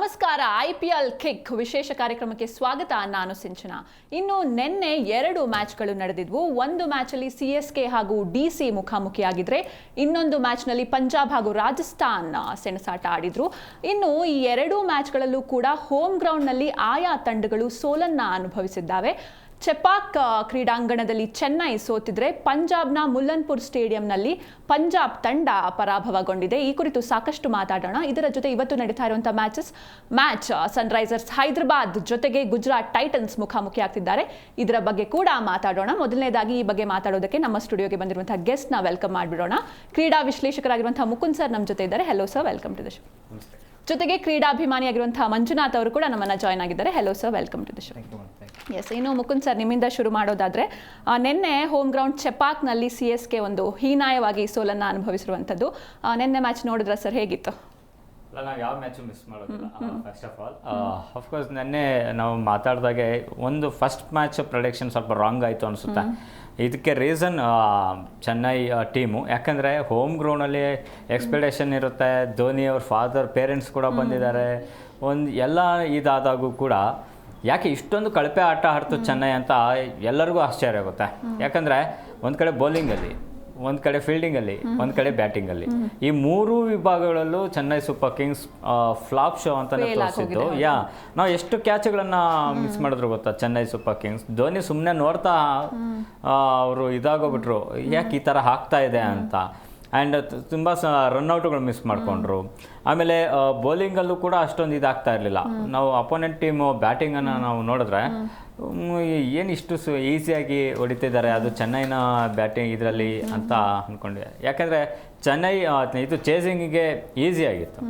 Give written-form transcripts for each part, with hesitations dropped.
ನಮಸ್ಕಾರ. IPL kick ವಿಶೇಷ ಕಾರ್ಯಕ್ರಮಕ್ಕೆ ಸ್ವಾಗತ. ನಾನು ಸಿಂಚನಾ. ಇನ್ನು ನಿನ್ನೆ 2 ಮ್ಯಾಚ್ಗಳು ನಡೆದಿದ್ವು. ಒಂದು ಮ್ಯಾಚಲ್ಲಿ CSK ಹಾಗೂ DC ಮುಖಾಮುಖಿಯಾಗಿದ್ರೆ, ಇನ್ನೊಂದು ಮ್ಯಾಚ್ನಲ್ಲಿ ಪಂಜಾಬ್ ಹಾಗೂ ರಾಜಸ್ಥಾನ್ ಸೆಣಸಾಟ ಆಡಿದ್ರು. ಇನ್ನು ಈ 2 ಮ್ಯಾಚ್ಗಳಲ್ಲೂ ಕೂಡ ಹೋಮ್ ಗ್ರೌಂಡ್ನಲ್ಲಿ ಆಯಾ ತಂಡಗಳು ಸೋಲನ್ನ ಅನುಭವಿಸಿದ್ದಾವೆ. ಚೆಪಾಕ್ ಕ್ರೀಡಾಂಗಣದಲ್ಲಿ ಚೆನ್ನೈ ಸೋತಿದ್ರೆ, ಪಂಜಾಬ್ನ ಮುಲ್ಲನ್ಪುರ್ ಸ್ಟೇಡಿಯಂನಲ್ಲಿ ಪಂಜಾಬ್ ತಂಡ ಪರಾಭವಗೊಂಡಿದೆ. ಈ ಕುರಿತು ಸಾಕಷ್ಟು ಮಾತಾಡೋಣ. ಇದರ ಜೊತೆ ಇವತ್ತು ನಡೀತಾ ಇರುವಂತಹ ಮ್ಯಾಚ್ ಸನ್ರೈಸರ್ಸ್ ಹೈದರಾಬಾದ್ ಜೊತೆಗೆ ಗುಜರಾತ್ ಟೈಟನ್ಸ್ ಮುಖಾಮುಖಿ ಆಗ್ತಿದ್ದಾರೆ. ಇದರ ಬಗ್ಗೆ ಕೂಡ ಮಾತಾಡೋಣ. ಮೊದಲನೇದಾಗಿ ಈ ಬಗ್ಗೆ ಮಾತಾಡೋದಕ್ಕೆ ನಮ್ಮ ಸ್ಟುಡಿಯೋಗೆ ಬಂದಿರುವಂತಹ ಗೆಸ್ಟ್ ನ ವೆಲ್ಕಮ್ ಮಾಡಿಬಿಡೋಣ. ಕ್ರೀಡಾ ವಿಶ್ಲೇಷಕರಾಗಿರುವಂತಹ ಮುಕುಂದ್ ಸರ್ ನಮ್ಮ ಜೊತೆ ಇದ್ದಾರೆ. Hello sir, welcome to the show. ಜೊತೆಗೆ ಕ್ರೀಡಾಭಿಮಾನಿಯಾಗಿರುವಂತಹ ಮಂಜುನಾಥ್ ಅವರು ಕೂಡ ನಮ್ಮನ್ನ ಜಾಯ್ನ್ ಆಗಿದ್ದಾರೆ. Hello sir, welcome to the show. Yes, ಇನ್ನು ಮುಕುಂದ್ ಸರ್, ನಿಮ್ಮಿಂದ ಶುರು ಮಾಡೋದಾದ್ರೆ, ನಿನ್ನೆ ಹೋಮ್ ಗ್ರೌಂಡ್ ಚೆಪಾಕ್ನಲ್ಲಿ CSK ಒಂದು ಹೀನಾಯವಾಗಿ ಸೋಲನ್ನು ಅನುಭವಿಸಿರುವಂಥದ್ದು. ನಿನ್ನೆ ಮ್ಯಾಚ್ ನೋಡಿದ್ರ ಸರ್, ಹೇಗಿತ್ತು? ಅಲ್ಲ, ನಾವು ಯಾವ ಮ್ಯಾಚು ಮಿಸ್ ಮಾಡೋದಿಲ್ಲ. ಫಸ್ಟ್ ಆಫ್ ಆಲ್ ಅಫ್ಕೋರ್ಸ್ ನೆನ್ನೆ ನಾವು ಮಾತಾಡಿದಾಗೆ ಒಂದು ಫಸ್ಟ್ ಮ್ಯಾಚ್ ಪ್ರೊಡಿಕ್ಷನ್ ಸ್ವಲ್ಪ ರಾಂಗ್ ಆಯಿತು ಅನಿಸುತ್ತೆ. ಇದಕ್ಕೆ ರೀಸನ್ ಚೆನ್ನೈ ಟೀಮು. ಯಾಕಂದರೆ ಹೋಮ್ ಗ್ರೌಂಡಲ್ಲಿ ಎಕ್ಸ್ಪೆಕ್ಟೇಷನ್ ಇರುತ್ತೆ. ಧೋನಿ ಅವ್ರ ಫಾದರ್ ಪೇರೆಂಟ್ಸ್ ಕೂಡ ಬಂದಿದ್ದಾರೆ. ಎಲ್ಲ ಇದಾದಾಗೂ ಕೂಡ ಯಾಕೆ ಇಷ್ಟೊಂದು ಕಳಪೆ ಆಟ ಆಡ್ತು ಚೆನ್ನೈ ಅಂತ ಎಲ್ಲರಿಗೂ ಆಶ್ಚರ್ಯ ಆಗುತ್ತೆ. ಯಾಕಂದರೆ ಒಂದು ಕಡೆ ಬೌಲಿಂಗಲ್ಲಿ, ಒಂದು ಕಡೆ ಫೀಲ್ಡಿಂಗಲ್ಲಿ, ಒಂದು ಕಡೆ ಬ್ಯಾಟಿಂಗಲ್ಲಿ, ಈ 3 ವಿಭಾಗಗಳಲ್ಲೂ Chennai Super Kings flop show ಅಂತಲೇ ತೋರಿಸಿದ್ದು. ನಾವು ಎಷ್ಟು ಕ್ಯಾಚ್ಗಳನ್ನು ಮಿಸ್ ಮಾಡಿದ್ರು ಗೊತ್ತಾ ಚೆನ್ನೈ ಸೂಪರ್ ಕಿಂಗ್ಸ್. ಧೋನಿ ಸುಮ್ಮನೆ ನೋಡ್ತಾ ಅವರು ಇದಾಗೋಗ್ಬಿಟ್ರು, ಯಾಕೆ ಈ ಥರ ಆಗ್ತಾ ಇದೆ ಅಂತ. ಆ್ಯಂಡ್ ತುಂಬ ರನ್ಔಟ್ಗಳು ಮಿಸ್ ಮಾಡಿಕೊಂಡ್ರು. ಆಮೇಲೆ ಬೌಲಿಂಗಲ್ಲೂ ಕೂಡ ಅಷ್ಟೊಂದು ಇದಾಗ್ತಾ ಇರಲಿಲ್ಲ. ನಾವು ಅಪೋನೆಂಟ್ ಟೀಮು ಬ್ಯಾಟಿಂಗನ್ನು ನಾವು ನೋಡಿದ್ರೆ ಏನು ಇಷ್ಟು ಈಸಿಯಾಗಿ ಹೊಡಿತಿದ್ದಾರೆ, ಅದು ಚೆನ್ನೈನ ಬ್ಯಾಟಿಂಗ್ ಇದರಲ್ಲಿ ಅಂತ ಅಂದ್ಕೊಂಡೆ. ಯಾಕೆಂದರೆ ಚೆನ್ನೈ ಇದು ಚೇಸಿಂಗಿಗೆ ಈಸಿಯಾಗಿತ್ತು.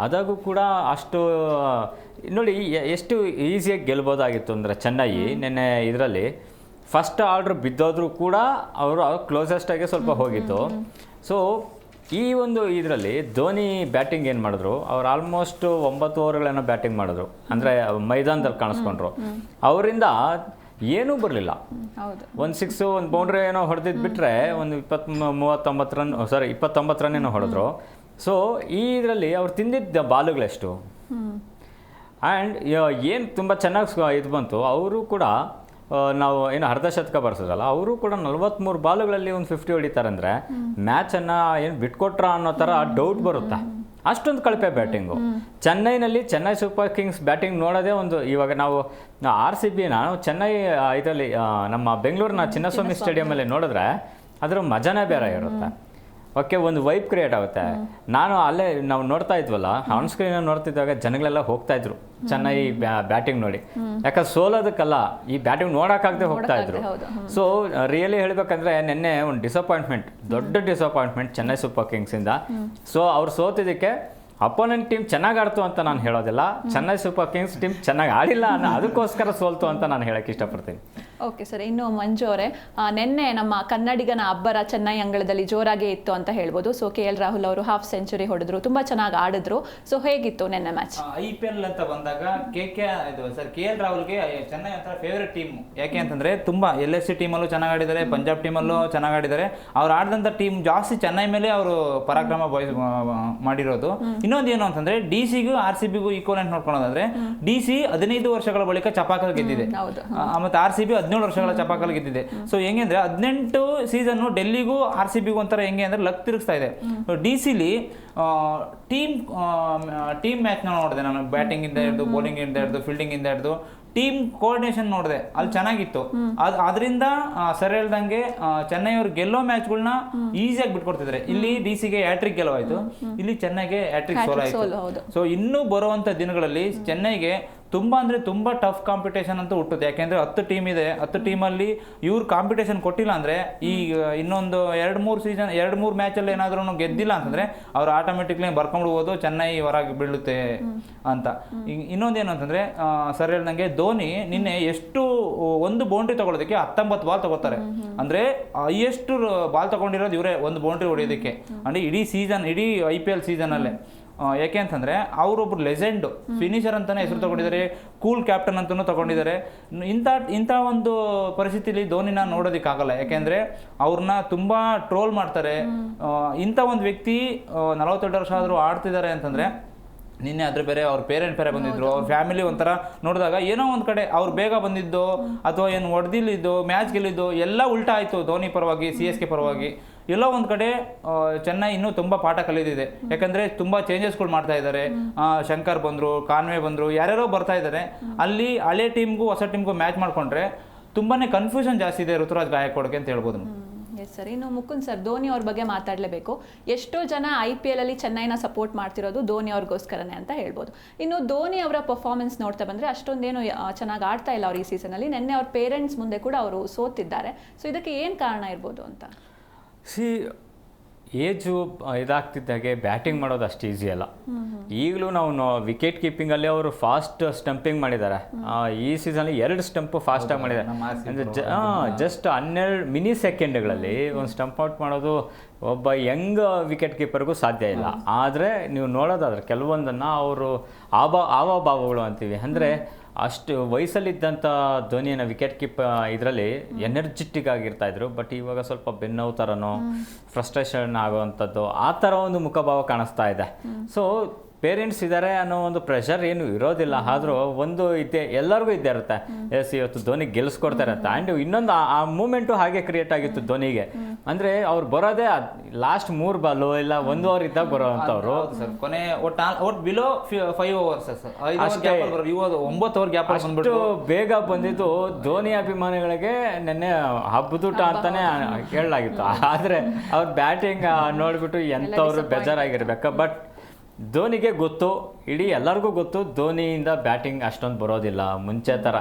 ಅದಾಗೂ ಕೂಡ ಅಷ್ಟು ನೋಡಿ ಎಷ್ಟು ಈಸಿಯಾಗಿ ಗೆಲ್ಬೋದಾಗಿತ್ತು ಅಂದರೆ ಚೆನ್ನೈ ನಿನ್ನೆ ಇದರಲ್ಲಿ ಫಸ್ಟ್ ಆರ್ಡ್ರ್ ಬಿದ್ದೋದ್ರೂ ಕೂಡ ಅವರು ಕ್ಲೋಸೆಸ್ಟಾಗೆ ಸ್ವಲ್ಪ ಹೋಗಿತ್ತು. ಸೊ ಈ ಒಂದು ಇದರಲ್ಲಿ ಧೋನಿ ಬ್ಯಾಟಿಂಗ್ ಏನು ಮಾಡಿದ್ರು, ಅವ್ರು ಆಲ್ಮೋಸ್ಟ್ 9 ಓವರ್ಗಳೇನೋ ಬ್ಯಾಟಿಂಗ್ ಮಾಡಿದ್ರು. ಅಂದರೆ ಮೈದಾನದಲ್ಲಿ ಕಾಣಿಸ್ಕೊಂಡ್ರು. ಅವರಿಂದ ಏನೂ ಬರಲಿಲ್ಲ. ಒಂದು 6 ಒಂದು ಬೌಂಡ್ರಿ ಏನೋ ಹೊಡೆದಿದ್ದು ಬಿಟ್ಟರೆ ಒಂದು 29 ರನ್ ಏನೋ ಹೊಡೆದ್ರು. ಸೊ ಈ ಇದರಲ್ಲಿ ಅವ್ರು ತಿಂದಿದ್ದ ಬಾಲುಗಳೆಷ್ಟು, ಆ್ಯಂಡ್ ಏನು ತುಂಬ ಚೆನ್ನಾಗಿ ಇದು ಬಂತು. ಅವರು ಕೂಡ ನಾವು ಏನು ಅರ್ಧ ಶತಕ ಬರ್ಸೋದಲ್ಲ, ಅವರು ಕೂಡ 43 ಬಾಲುಗಳಲ್ಲಿ ಒಂದು 50 ಹೊಡಿತಾರೆ ಅಂದರೆ ಮ್ಯಾಚನ್ನು ಏನು ಬಿಟ್ಕೊಟ್ರ ಅನ್ನೋ ಥರ ಡೌಟ್ ಬರುತ್ತೆ. ಅಷ್ಟೊಂದು ಕಳಪೆ ಬ್ಯಾಟಿಂಗು ಚೆನ್ನೈನಲ್ಲಿ. ಚೆನ್ನೈ ಸೂಪರ್ ಕಿಂಗ್ಸ್ ಬ್ಯಾಟಿಂಗ್ ನೋಡೋದೇ ಒಂದು. ಇವಾಗ ನಾವು RCBನ ಚೆನ್ನೈ ಇದರಲ್ಲಿ ನಮ್ಮ ಬೆಂಗಳೂರಿನ ಚಿನ್ನಸ್ವಾಮಿ ಸ್ಟೇಡಿಯಮಲ್ಲಿ ನೋಡಿದ್ರೆ ಅದರ ಮಜಾನೇ ಬೇರೆ ಇರುತ್ತೆ. ಓಕೆ, ಒಂದು ವೈಬ್ ಕ್ರಿಯೇಟ್ ಆಗುತ್ತೆ. ಅಲ್ಲೇ ನಾವು ನೋಡ್ತಾ ಇದ್ವಲ್ಲ, ಆನ್ ಸ್ಕ್ರೀನ್ ನೋಡ್ತಿದ್ದಾಗ ಜನಗಳೆಲ್ಲ ಹೋಗ್ತಾ ಇದ್ರು ಚೆನ್ನೈ ಬ್ಯಾಟಿಂಗ್ ನೋಡಿ. ಯಾಕಂದ್ರೆ ಸೋಲೋದಕ್ಕಲ್ಲ, ಈ ಬ್ಯಾಟಿಂಗ್ ನೋಡೋಕ್ಕಾಗದೆ ಹೋಗ್ತಾ ಇದ್ರು. ಸೊ ರಿಯಲಿ ಹೇಳ್ಬೇಕಂದ್ರೆ ನಿನ್ನೆ ಒಂದು ಡಿಸಪಾಯಿಂಟ್ಮೆಂಟ್, ದೊಡ್ಡ ಡಿಸಪಾಯಿಂಟ್ಮೆಂಟ್ ಚೆನ್ನೈ ಸೂಪರ್ ಕಿಂಗ್ಸಿಂದ. ಸೊ ಅವ್ರು ಸೋತಿದ್ದಕ್ಕೆ ಅಪೋನೆಂಟ್ ಟೀಮ್ ಚೆನ್ನಾಗಿ ಆಡ್ತು ಅಂತ ನಾನು ಹೇಳೋದಿಲ್ಲ, ಚೆನ್ನೈ ಸೂಪರ್ ಕಿಂಗ್ಸ್ ಟೀಮ್ ಚೆನ್ನಾಗಿ ಆಡಿಲ್ಲ ಅದಕ್ಕೋಸ್ಕರ ಸೋಲ್ತು ಅಂತ ನಾನು ಹೇಳಕ್ಕೆ ಇಷ್ಟಪಡ್ತೀನಿ. ಓಕೆ ಸರ್, ಇನ್ನು ಮಂಜು ಅವರೇ, ನಿನ್ನೆ ನಮ್ಮ ಕನ್ನಡಿಗನ ಅಬ್ಬರ ಚೆನ್ನೈ ಅಂಗಳದಲ್ಲಿ ಜೋರಾಗೇ ಇತ್ತು ಅಂತ ಹೇಳ್ಬೋದು. ಸೊ KL ರಾಹುಲ್ ಅವರು ಹಾಫ್ ಸೆಂಚುರಿ ಹೊಡೆದ್ರು, ತುಂಬಾ ಚೆನ್ನಾಗಿ ಆಡಿದ್ರು. ಸೊ ಹೇಗಿತ್ತು ನಿನ್ನೆ ಮ್ಯಾಚ್? IPL ಅಂತ ಬಂದಾಗ KL ರಾಹುಲ್ಗೆ ಚೆನ್ನೈ ಅಂತ ಫೇವರೇಟ್ ಟೀಮ್. ಯಾಕೆ ಅಂತಂದ್ರೆ ತುಂಬಾ LSC ಟೀಮಲ್ಲೂ ಚೆನ್ನಾಗಿ ಆಡಿದ್ದಾರೆ, ಪಂಜಾಬ್ ಟೀಮಲ್ಲೂ ಚೆನ್ನಾಗಿ ಆಡಿದ್ದಾರೆ. ಅವ್ರು ಆಡಿದಂಥ ಟೀಮ್ ಜಾಸ್ತಿ ಚೆನ್ನೈ ಮೇಲೆ ಅವರು ಪರಾಕ್ರಮ ಮಾಡಿರೋದು. ಇನ್ನೊಂದು ಏನು ಅಂತಂದ್ರೆ DC-ಗೂ RCB-ಗೂ ಈಕ್ವಲೆಂಟ್ ನೋಡ್ಕೊಳ್ಳೋದಾದ್ರೆ DC 15 ವರ್ಷಗಳ ಬಳಿಕ ಚಪಾಕಲ್ ಗೆದ್ದಿದೆ, ಮತ್ತೆ RCB 17 ವರ್ಷಗಳ ಚಪಾಕಲ್ ಗೆದ್ದಿದೆ. ಸೊ ಹೆಂಗೆ ಅಂದ್ರೆ 18 ಸೀಸನ್ ಡೆಲ್ಲಿಗೂ RCB-ಗೂ ಒಂಥರ ಹೆಂಗೆ ಅಂದ್ರೆ ಲಕ್ ತಿರುಗಿಸ್ತಾ ಇದೆ. DC-ಲಿ ಟೀಮ್ ಮ್ಯಾಚ್ ನೋಡಿದೆ ನಾನು. ಬ್ಯಾಟಿಂಗ್ ಇಂದ ಹಿಡಿದು, ಬೌಲಿಂಗ್ ಇಂದ ಹಿಡಿದು, ಫೀಲ್ಡಿಂಗ್ ಇಂದ ಹಿಡಿದು ಟೀಮ್ ಕೋಆರ್ಡಿನೇಷನ್ ನೋಡಿದೆ, ಅಲ್ಲಿ ಚೆನ್ನಾಗಿತ್ತು. ಅದರಿಂದ ಸರ್ ಹೇಳ್ದಂಗೆ ಚೆನ್ನೈ ಅವರು ಗೆಲ್ಲೋ ಮ್ಯಾಚ್ಗಳನ್ನ ಈಸಿಯಾಗಿ ಬಿಟ್ಕೊಡ್ತಿದ್ದಾರೆ. ಇಲ್ಲಿ DC-ಗೆ ಹ್ಯಾಟ್ರಿಕ್ ಗೆಲುವಾಯ್ತು, ಇಲ್ಲಿ ಚೆನ್ನೈಗೆ ಹ್ಯಾಟ್ರಿಕ್ ಸೋಲಾಯ್ತು. ಸೊ ಇನ್ನೂ ಬರುವಂತ ದಿನಗಳಲ್ಲಿ ಚೆನ್ನೈಗೆ ತುಂಬಾ ಅಂದ್ರೆ ತುಂಬಾ ಟಫ್ ಕಾಂಪಿಟೇಷನ್ ಅಂತ ಹುಟ್ಟುತ್ತೆ. ಯಾಕೆಂದ್ರೆ 10 ಟೀಮ್ ಇದೆ, 10 ಟೀಮಲ್ಲಿ ಇವ್ರು ಕಾಂಪಿಟೇಷನ್ ಕೊಟ್ಟಿಲ್ಲ ಅಂದ್ರೆ, ಈ ಇನ್ನೊಂದು 2-3 ಮ್ಯಾಚಲ್ಲಿ ಏನಾದ್ರೂ ಗೆದ್ದಿಲ್ಲ ಅಂತಂದ್ರೆ ಅವ್ರು ಆಟೋಮೆಟಿಕ್ಲಿ ಬರ್ಕೊಂಡ್ಬಿಡ್ಬೋದು, ಚೆನ್ನೈ ಹೊರಗೆ ಬೀಳುತ್ತೆ ಅಂತ. ಇನ್ನೊಂದೇನು ಅಂತಂದ್ರೆ ಸರ್ ಹೇಳ್ದಂಗೆ ಧೋನಿ ನಿನ್ನೆ ಎಷ್ಟು ಒಂದು ಬೌಂಡ್ರಿ ತಗೊಳ್ಳೋದಕ್ಕೆ 19 ಬಾಲ್ ತಗೋತಾರೆ. ಅಂದ್ರೆ ಹೈಯೆಸ್ಟ್ ಬಾಲ್ ತಗೊಂಡಿರೋದು ಇವರೇ ಒಂದು ಬೌಂಡ್ರಿ ಹೊಡೆಯೋದಕ್ಕೆ, ಅಂದ್ರೆ ಇಡೀ IPL ಸೀಸನ್ ಅಲ್ಲೇ. ಯಾಕೆ ಅಂತಂದರೆ ಅವರೊಬ್ಬರು ಲೆಜೆಂಡು ಫಿನಿಷರ್ ಅಂತಲೇ ಹೆಸರು ತಗೊಂಡಿದ್ದಾರೆ, ಕೂಲ್ ಕ್ಯಾಪ್ಟನ್ ಅಂತಲೂ ತಗೊಂಡಿದ್ದಾರೆ. ಇಂಥ ಒಂದು ಪರಿಸ್ಥಿತಿಲಿ ಧೋನಿನ ನೋಡೋದಕ್ಕಾಗಲ್ಲ, ಯಾಕೆಂದರೆ ಅವ್ರನ್ನ ತುಂಬ ಟ್ರೋಲ್ ಮಾಡ್ತಾರೆ. ಇಂಥ ಒಂದು ವ್ಯಕ್ತಿ 42 ವರ್ಷ ಆದರೂ ಆಡ್ತಿದ್ದಾರೆ ಅಂತಂದರೆ ನಿನ್ನೆ ಅದ್ರ ಬೇರೆ ಅವ್ರ ಪೇರೆಂಟ್ ಬೇರೆ ಬಂದಿದ್ರು, ಅವ್ರ ಫ್ಯಾಮಿಲಿ ಒಂಥರ ನೋಡಿದಾಗ ಏನೋ ಒಂದು ಕಡೆ ಅವ್ರು ಬೇಗ ಬಂದಿದ್ದು ಅಥವಾ ಏನು ಹೊಡೆದಿಲ್ಲಿದ್ದು ಮ್ಯಾಚ್ ಗೆಲ್ಲಿದ್ದು ಎಲ್ಲ ಉಲ್ಟಾ ಆಯಿತು. ಧೋನಿ ಪರವಾಗಿ, CSK ಪರವಾಗಿ ಎಲ್ಲೋ ಒಂದು ಕಡೆ ಚೆನ್ನೈ ಇನ್ನೂ ತುಂಬ ಪಾಠ ಕಲಿದಿದೆ. ಯಾಕಂದರೆ ತುಂಬ ಚೇಂಜಸ್ಗಳು ಮಾಡ್ತಾ ಇದ್ದಾರೆ. ಶಂಕರ್ ಬಂದರು, ಕಾನ್ವೆ ಬಂದರು, ಯಾರ್ಯಾರೋ ಬರ್ತಾ ಇದ್ದಾರೆ. ಅಲ್ಲಿ ಹಳೆ ಟೀಮ್ಗೂ ಹೊಸ ಟೀಮ್ಗೂ ಮ್ಯಾಚ್ ಮಾಡಿಕೊಂಡ್ರೆ ತುಂಬಾ ಕನ್ಫ್ಯೂಷನ್ ಜಾಸ್ತಿ ಇದೆ ಋತುರಾಜ್ ಗಾಯಕ್ವಾಡ್ಗೆ ಅಂತ ಹೇಳ್ಬೋದು. Yes sir. ಇನ್ನು ಮುಕುಂದ್ ಸರ್, ಧೋನಿ ಅವ್ರ ಬಗ್ಗೆ ಮಾತಾಡಲೇಬೇಕು. ಎಷ್ಟೋ ಜನ IPL ಅಲ್ಲಿ ಚೆನ್ನೈನ ಸಪೋರ್ಟ್ ಮಾಡ್ತಿರೋದು ಧೋನಿ ಅವ್ರಿಗೋಸ್ಕರನೇ ಅಂತ ಹೇಳ್ಬೋದು. ಇನ್ನು ಧೋನಿ ಅವರ ಪರ್ಫಾರ್ಮೆನ್ಸ್ ನೋಡ್ತಾ ಬಂದರೆ ಅಷ್ಟೊಂದೇನು ಚೆನ್ನಾಗಿ ಆಡ್ತಾ ಇಲ್ಲ ಅವ್ರು ಈ ಸೀಸನಲ್ಲಿ. ನಿನ್ನೆ ಅವ್ರ ಪೇರೆಂಟ್ಸ್ ಮುಂದೆ ಕೂಡ ಅವರು ಸೋತಿದ್ದಾರೆ. ಸೊ ಇದಕ್ಕೆ ಏನು ಕಾರಣ ಇರ್ಬೋದು ಅಂತ? ಏಜು ಇದಾಗ್ತಿದ್ದಾಗೆ ಬ್ಯಾಟಿಂಗ್ ಮಾಡೋದು ಅಷ್ಟು ಈಸಿ ಅಲ್ಲ. ಈಗಲೂ ನಾವು ವಿಕೆಟ್ ಕೀಪಿಂಗಲ್ಲಿ ಅವರು ಫಾಸ್ಟ್ ಸ್ಟಂಪಿಂಗ್ ಮಾಡಿದ್ದಾರೆ. ಈ ಸೀಸನಲ್ಲಿ 2 ಸ್ಟಂಪು ಫಾಸ್ಟಾಗಿ ಮಾಡಿದ್ದಾರೆ. ಅಂದರೆ ಜಸ್ಟ್ 12 ಮಿನಿ ಸೆಕೆಂಡ್ಗಳಲ್ಲಿ ಒಂದು ಸ್ಟಂಪ್ ಔಟ್ ಮಾಡೋದು ಒಬ್ಬ ಯಂಗ್ ವಿಕೆಟ್ ಕೀಪರ್ಗೂ ಸಾಧ್ಯ ಇಲ್ಲ. ಆದರೆ ನೀವು ನೋಡೋದಾದ್ರೆ ಕೆಲವೊಂದನ್ನು ಅವರು ಆವಾಭಾವಗಳು ಅಂತೀವಿ. ಅಂದರೆ ಅಷ್ಟು ವಯಸ್ಸಲ್ಲಿದ್ದಂಥ ಧೋನಿಯನ್ನು ವಿಕೆಟ್ ಕೀಪ್ ಇದರಲ್ಲಿ ಎನರ್ಜೆಟಿಕ್ ಆಗಿರ್ತಾಯಿದ್ರು. ಬಟ್ ಇವಾಗ ಸ್ವಲ್ಪ ಬೆನ್ನೋವು ಥರನೋ ಫ್ರಸ್ಟ್ರೇಷನ್ ಆಗುವಂಥದ್ದು ಆ ಥರ ಒಂದು ಮುಖಭಾವ ಕಾಣಿಸ್ತಾ ಇದೆ. ಸೊ ಪೇರೆಂಟ್ಸ್ ಇದ್ದಾರೆ ಅನ್ನೋ ಒಂದು ಪ್ರೆಷರ್ ಏನು ಇರೋದಿಲ್ಲ. ಆದರೂ ಒಂದು ಎಲ್ಲರಿಗೂ ಇದ್ದೇ ಇರುತ್ತೆ. ಎಸ್, ಇವತ್ತು ಧೋನಿ ಗೆಲ್ಲಿಸ್ಕೊಡ್ತಾ ಇರುತ್ತೆ. ಆ್ಯಂಡ್ ಇನ್ನೊಂದು ಆ ಮೂಮೆಂಟು ಹಾಗೆ ಕ್ರಿಯೇಟ್ ಆಗಿತ್ತು ಧೋನಿಗೆ. ಅಂದರೆ ಅವ್ರು ಬರೋದೇ ಲಾಸ್ಟ್ 3 ಬಾಲು ಇಲ್ಲ 1 ಓವರ್ ಇದ್ದಾಗ ಬರೋವಂಥವ್ರು. ಕೊನೆ ಒಟ್ಟು ಬಿಲೋ 5 ಓವರ್ಸ್ ಅಷ್ಟೇ, 9 ಓವರ್ ಗ್ಯಾಪ್ ಬಂದ್ಬಿಟ್ಟು ಬೇಗ ಬಂದಿದ್ದು ಧೋನಿ ಅಭಿಮಾನಿಗಳಿಗೆ ನೆನ್ನೆ ಹಬ್ಬದೂಟ ಅಂತಾನೆ ಹೇಳಲಾಗಿತ್ತು. ಆದರೆ ಅವ್ರ ಬ್ಯಾಟಿಂಗ್ ನೋಡಿಬಿಟ್ಟು ಎಂಥವ್ರು ಬೇಜಾರಾಗಿರ್ಬೇಕು. ಬಟ್ ಧೋನಿಗೆ ಗೊತ್ತು, ಇಡೀ ಎಲ್ಲರಿಗೂ ಗೊತ್ತು ಧೋನಿಯಿಂದ ಬ್ಯಾಟಿಂಗ್ ಅಷ್ಟೊಂದು ಬರೋದಿಲ್ಲ ಮುಂಚೆ ಥರ.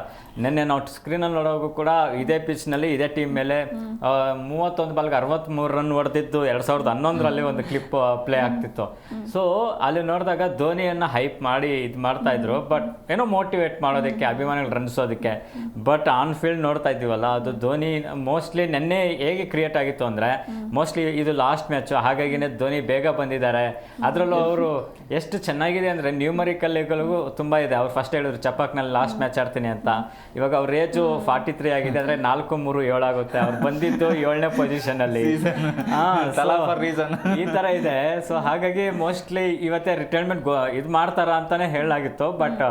ನಿನ್ನೆ ನಾವು ಸ್ಕ್ರೀನಲ್ಲಿ ನೋಡೋಕ್ಕೂ ಕೂಡ ಇದೇ ಪಿಚ್ನಲ್ಲಿ ಇದೇ ಟೀಮ್ ಮೇಲೆ 31 ಬಾಲ್ಗೆ 63 ರನ್ ಹೊಡೆದಿದ್ದು 2011ರಲ್ಲಿ ಒಂದು ಕ್ಲಿಪ್ ಪ್ಲೇ ಆಗ್ತಿತ್ತು. ಸೊ ಅಲ್ಲಿ ನೋಡಿದಾಗ ಧೋನಿಯನ್ನು ಹೈಪ್ ಮಾಡಿ ಇದು ಮಾಡ್ತಾಯಿದ್ರು. ಬಟ್ ಏನೋ ಮೋಟಿವೇಟ್ ಮಾಡೋದಕ್ಕೆ, ಅಭಿಮಾನಿಗಳು ರನ್ಸೋದಕ್ಕೆ. ಬಟ್ ಆನ್ ಫೀಲ್ಡ್ ನೋಡ್ತಾ ಇದ್ದೀವಲ್ಲ, ಅದು ಧೋನಿ ಮೋಸ್ಟ್ಲಿ ನೆನ್ನೆ ಹೇಗೆ ಕ್ರಿಯೇಟ್ ಆಗಿತ್ತು ಅಂದರೆ ಮೋಸ್ಟ್ಲಿ ಇದು ಲಾಸ್ಟ್ ಮ್ಯಾಚು, ಹಾಗಾಗಿನೇ ಧೋನಿ ಬೇಗ ಬಂದಿದ್ದಾರೆ. ಅದರಲ್ಲೂ ಅವರು ಎಷ್ಟು ಚೆನ್ನಾಗಿದೆ ಅಂದರೆ ನ್ಯೂಮರಿಕಲ್ಗಳಿಗೂ ತುಂಬ ಇದೆ. ಅವ್ರು ಫಸ್ಟ್ ಹೇಳಿದ್ರು ಚಪಾಕ್ನಲ್ಲಿ ಲಾಸ್ಟ್ ಮ್ಯಾಚ್ ಆಡ್ತೀನಿ ಅಂತ. ಇವಾಗ ಅವ್ರ ಏಜು 43 ಆಗಿದೆ. ಅಂದರೆ 4-3-7 ಆಗುತ್ತೆ. ಅವ್ರು ಬಂದಿದ್ದು 7ನೇ ಪೊಸಿಷನಲ್ಲಿ. ಈ ಥರ ಇದೆ. ಸೊ ಹಾಗಾಗಿ ಮೋಸ್ಟ್ಲಿ ಇವತ್ತೇ ರಿಟೈರ್ಮೆಂಟ್ ಇದು ಮಾಡ್ತಾರ ಅಂತಾನೆ ಹೇಳಲಾಗಿತ್ತು. ಬಟ್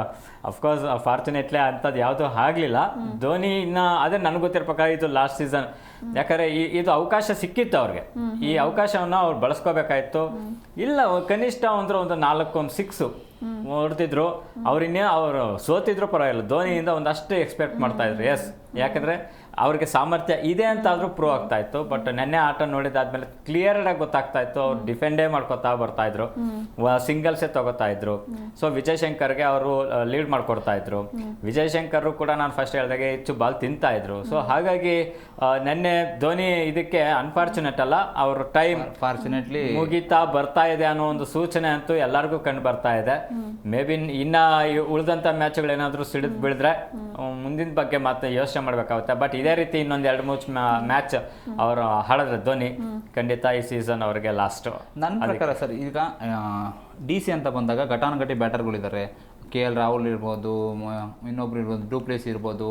ಅಫ್ಕೋರ್ಸ್ ಫಾರ್ಚುನೇಟ್ಲಿ ಅಂಥದ್ದು ಯಾವುದೂ ಆಗಲಿಲ್ಲ. ಧೋನಿ ಅದೇ ನನಗೆ ಗೊತ್ತಿರೋ ಪ್ರಕಾರ ಇದು ಲಾಸ್ಟ್ ಸೀಸನ್. ಯಾಕಂದರೆ ಇದು ಅವಕಾಶ ಸಿಕ್ಕಿತ್ತು ಅವ್ರಿಗೆ. ಈ ಅವಕಾಶವನ್ನು ಅವ್ರು ಬಳಸ್ಕೋಬೇಕಾಯ್ತು. ಇಲ್ಲ ಕನಿಷ್ಠ ಅಂದ್ರೆ ಒಂದು 4-6 ಹೊಡೆದಿದ್ರು. ಅವರು ಸೋತಿದ್ರು ಪರವಾಗಿಲ್ಲ, ಧೋನಿಯಿಂದ ಒಂದಷ್ಟು ಎಕ್ಸ್ಪೆಕ್ಟ್ ಮಾಡ್ತಾ ಇದ್ರು. ಎಸ್, ಯಾಕಂದರೆ ಅವ್ರಿಗೆ ಸಾಮರ್ಥ್ಯ ಇದೆ ಅಂತ ಆದರೂ ಪ್ರೂವ್ ಆಗ್ತಾ ಇತ್ತು. ಬಟ್ ನೆನ್ನೆ ಆಟ ನೋಡಿದಾದ್ಮೇಲೆ ಕ್ಲಿಯರಾಗಿ ಗೊತ್ತಾಗ್ತಾ ಇತ್ತು ಅವ್ರು ಡಿಫೆಂಡೇ ಮಾಡ್ಕೊತಾ ಬರ್ತಾ ಇದ್ರು, ಸಿಂಗಲ್ಸೇ ತಗೋತಾ ಇದ್ರು. ಸೊ ವಿಜಯ್ ಶಂಕರ್ಗೆ ಅವರು ಲೀಡ್ ಮಾಡ್ಕೊಡ್ತಾ ಇದ್ರು. ವಿಜಯ್ ಶಂಕರ್ ಕೂಡ ನಾನು ಫಸ್ಟ್ ಹೇಳಿದಾಗೆ ಹೆಚ್ಚು ಬಾಲ್ ತಿಂತಾ ಇದ್ರು. ಸೊ ಹಾಗಾಗಿ ನೆನ್ನೆ ಧೋನಿ ಇದಕ್ಕೆ ಅನ್ಫಾರ್ಚುನೇಟ್ ಅಲ್ಲ, ಅವ್ರ ಟೈಮ್ ಫಾರ್ಚುನೇಟ್ಲಿ ಮುಗಿತಾ ಬರ್ತಾ ಇದೆ ಅನ್ನೋ ಒಂದು ಸೂಚನೆ ಅಂತೂ ಎಲ್ಲರಿಗೂ ಕಂಡು ಬರ್ತಾ ಇದೆ. ಮೇ ಬಿ ಇನ್ನ ಉಳಿದಂಥ ಮ್ಯಾಚ್ಗಳು ಏನಾದರೂ ಸಿಡಿದು ಬೀಳಿದ್ರೆ ಮುಂದಿನ ಬಗ್ಗೆ ಮತ್ತೆ ಯೋಚನೆ ಮಾಡಬೇಕಾಗುತ್ತೆ. ಬಟ್ ಇದೇ ರೀತಿ ಇನ್ನೊಂದು 2-3 ಮ್ಯಾಚ್ ಅವರು ಹಾಡಿದ್ರೆ ಧೋನಿ ಖಂಡಿತ ಈ ಸೀಸನ್ ಅವ್ರಿಗೆ ಲಾಸ್ಟ್. ನನ್ನ ಪ್ರಕಾರ ಸರ್, ಈಗ DC ಅಂತ ಬಂದಾಗ ಘಟಾನುಘಟಿ ಬ್ಯಾಟರ್ಗಳಿದ್ದಾರೆ. KL ರಾಹುಲ್ ಇರ್ಬೋದು, ಇನ್ನೊಬ್ರು ಇರ್ಬೋದು, ಡೂಪ್ಲೇಸ್ ಇರ್ಬೋದು,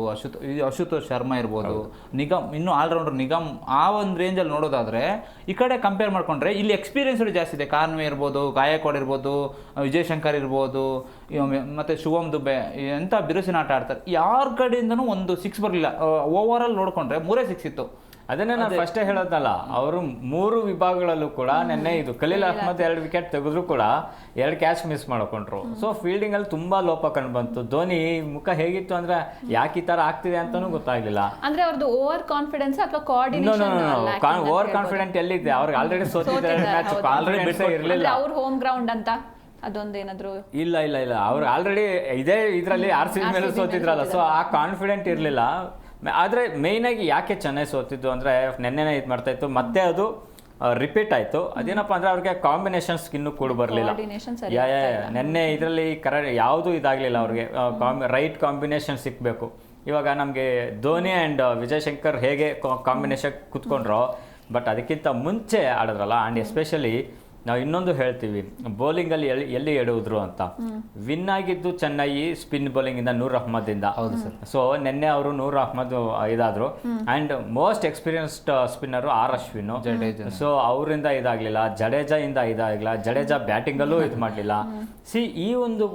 ಅಶುತೋಷ್ ಶರ್ಮಾ ಇರ್ಬೋದು, ನಿಗಮ್, ಇನ್ನೂ ಆಲ್ರೌಂಡರ್ ನಿಗಮ್. ಆ ಒಂದು ರೇಂಜಲ್ಲಿ ನೋಡೋದಾದರೆ ಈ ಕಡೆ ಕಂಪೇರ್ ಮಾಡಿಕೊಂಡ್ರೆ ಇಲ್ಲಿ ಎಕ್ಸ್ಪೀರಿಯನ್ಸ್ಗಳು ಜಾಸ್ತಿ ಇದೆ. ಕಾನ್ವೆ ಇರ್ಬೋದು, ಗಾಯಕ್ವಾಡ್ ಇರ್ಬೋದು, ವಿಜಯ್ ಶಂಕರ್ ಇರ್ಬೋದು, ಮತ್ತು ಶಿವಮ್ ದುಬೆ ಎಂಥ ಬಿರುಸಿನ ಆಟ ಆಡ್ತಾರೆ. ಯಾರ ಕಡೆಯಿಂದನೂ ಒಂದು 6 ಬರಲಿಲ್ಲ. ಓವರಾಲ್ ನೋಡಿಕೊಂಡ್ರೆ 3 6 ಇತ್ತು. ಅದನ್ನೇ ನಾನು ಫಸ್ಟೇ ಹೇಳೋದಲ್ಲ, ಅವರು 3 ವಿಭಾಗಗಳಲ್ಲೂ ಕೂಡ ನೆನ್ನೆ ಇದು ಖಲೀಲ್ ಅಹ್ಮದ್ 2 ವಿಕೆಟ್ ತೆಗೆದ್ರು ಕೂಡ 2 ಕ್ಯಾಚ್ ಮಿಸ್ ಮಾಡ್ಕೊಂಡ್ರು. ಸೊ ಫೀಲ್ಡಿಂಗ್ ಅಲ್ಲಿ ತುಂಬಾ ಲೋಪ ಕಂಡು ಬಂತು. ಧೋನಿ ಮುಖ ಹೇಗಿತ್ತು ಅಂದ್ರೆ ಯಾಕೆ ಈ ತರ ಆಗ್ತಿದೆ ಅಂತಾನೂ ಗೊತ್ತಾಗ್ಲಿಲ್ಲ. ಅಂದ್ರೆ ಅವ್ರದ್ದು ಓವರ್ ಕಾನ್ಫಿಡೆನ್ಸ್ ಅಥವಾ ಕೋಆರ್ಡಿನೇಷನ್? ಓವರ್ ಕಾನ್ಫಿಡೆಂಟ್ ಎಲ್ಲಿದೆ ಅವ್ರಿಗೆ? ಆಲ್ರೆಡಿ ಸೋತಿದ್ದಾರೆ ಮ್ಯಾಚ್, ಆಲ್ರೆಡಿ ಬಿಡ್ತಾ ಇರಲಿಲ್ಲ. ಅವ್ರ ಹೋಮ್ ಗ್ರೌಂಡ್ ಅಂತ ಅದೊಂದೇನಾದ್ರು ಇಲ್ಲ ಅವ್ರು ಆಲ್ರೆಡಿ ಇದೇ ಇದರಲ್ಲಿ RCB ಮೇಲೆ ಸೋತಿದ್ರಲ್ಲ. ಸೊ ಆ ಕಾನ್ಫಿಡೆಂಟ್ ಇರಲಿಲ್ಲ. ಆದರೆ ಮೇಯ್ನಾಗಿ ಯಾಕೆ ಚೆನ್ನೈ ಸೋತಿದ್ದು ಅಂದರೆ ನೆನ್ನೆನೇ ಇದು ಮಾಡ್ತಾಯಿತ್ತು, ಮತ್ತೆ ಅದು ರಿಪೀಟ್ ಆಯಿತು. ಅದೇನಪ್ಪ ಅಂದರೆ ಅವ್ರಿಗೆ ಕಾಂಬಿನೇಷನ್ಸ್ ಇನ್ನೂ ಕೂಡ ಬರಲಿಲ್ಲ. ನೆನ್ನೆ ಇದರಲ್ಲಿ ಯಾವುದು ಇದಾಗಲಿಲ್ಲ ಅವ್ರಿಗೆ. ರೈಟ್ ಕಾಂಬಿನೇಷನ್ ಸಿಕ್ಕಬೇಕು. ಇವಾಗ ನಮಗೆ ಧೋನಿ ಆ್ಯಂಡ್ ವಿಜಯ್ ಶಂಕರ್ ಹೇಗೆ ಕಾಂಬಿನೇಷನ್ ಕುತ್ಕೊಂಡ್ರೋ, ಬಟ್ ಅದಕ್ಕಿಂತ ಮುಂಚೆ ಆಡಿದ್ರಲ್ಲ. ಆ್ಯಂಡ್ ಎಸ್ಪೆಷಲಿ ನಾವು ಇನ್ನೊಂದು ಹೇಳ್ತೀವಿ, ಬೌಲಿಂಗಲ್ಲಿ ಎಲ್ಲಿ ಎಡುವುದ್ರು ಅಂತ. ವಿನ್ ಆಗಿದ್ದು ಚೆನ್ನೈ ಸ್ಪಿನ್ ಬೌಲಿಂಗಿಂದ ನೂರ್ ಅಹ್ಮದಿಂದ. ಹೌದು ಸರ್. ಸೊ ನಿನ್ನೆ ಅವರು ನೂರ್ ಅಹ್ಮದ್ ಇದಾದ್ರು. And most experienced spinner Ashwin. So ಅವರಿಂದ ಇದಾಗಲಿಲ್ಲ. ಜಡೇಜಾ ಇಂದ ಇದಾಗಲಿಲ್ಲ. ಜಡೇಜಾ ಬ್ಯಾಟಿಂಗಲ್ಲೂ ಇದು ಮಾಡಲಿಲ್ಲ. ಈ ಒಂದು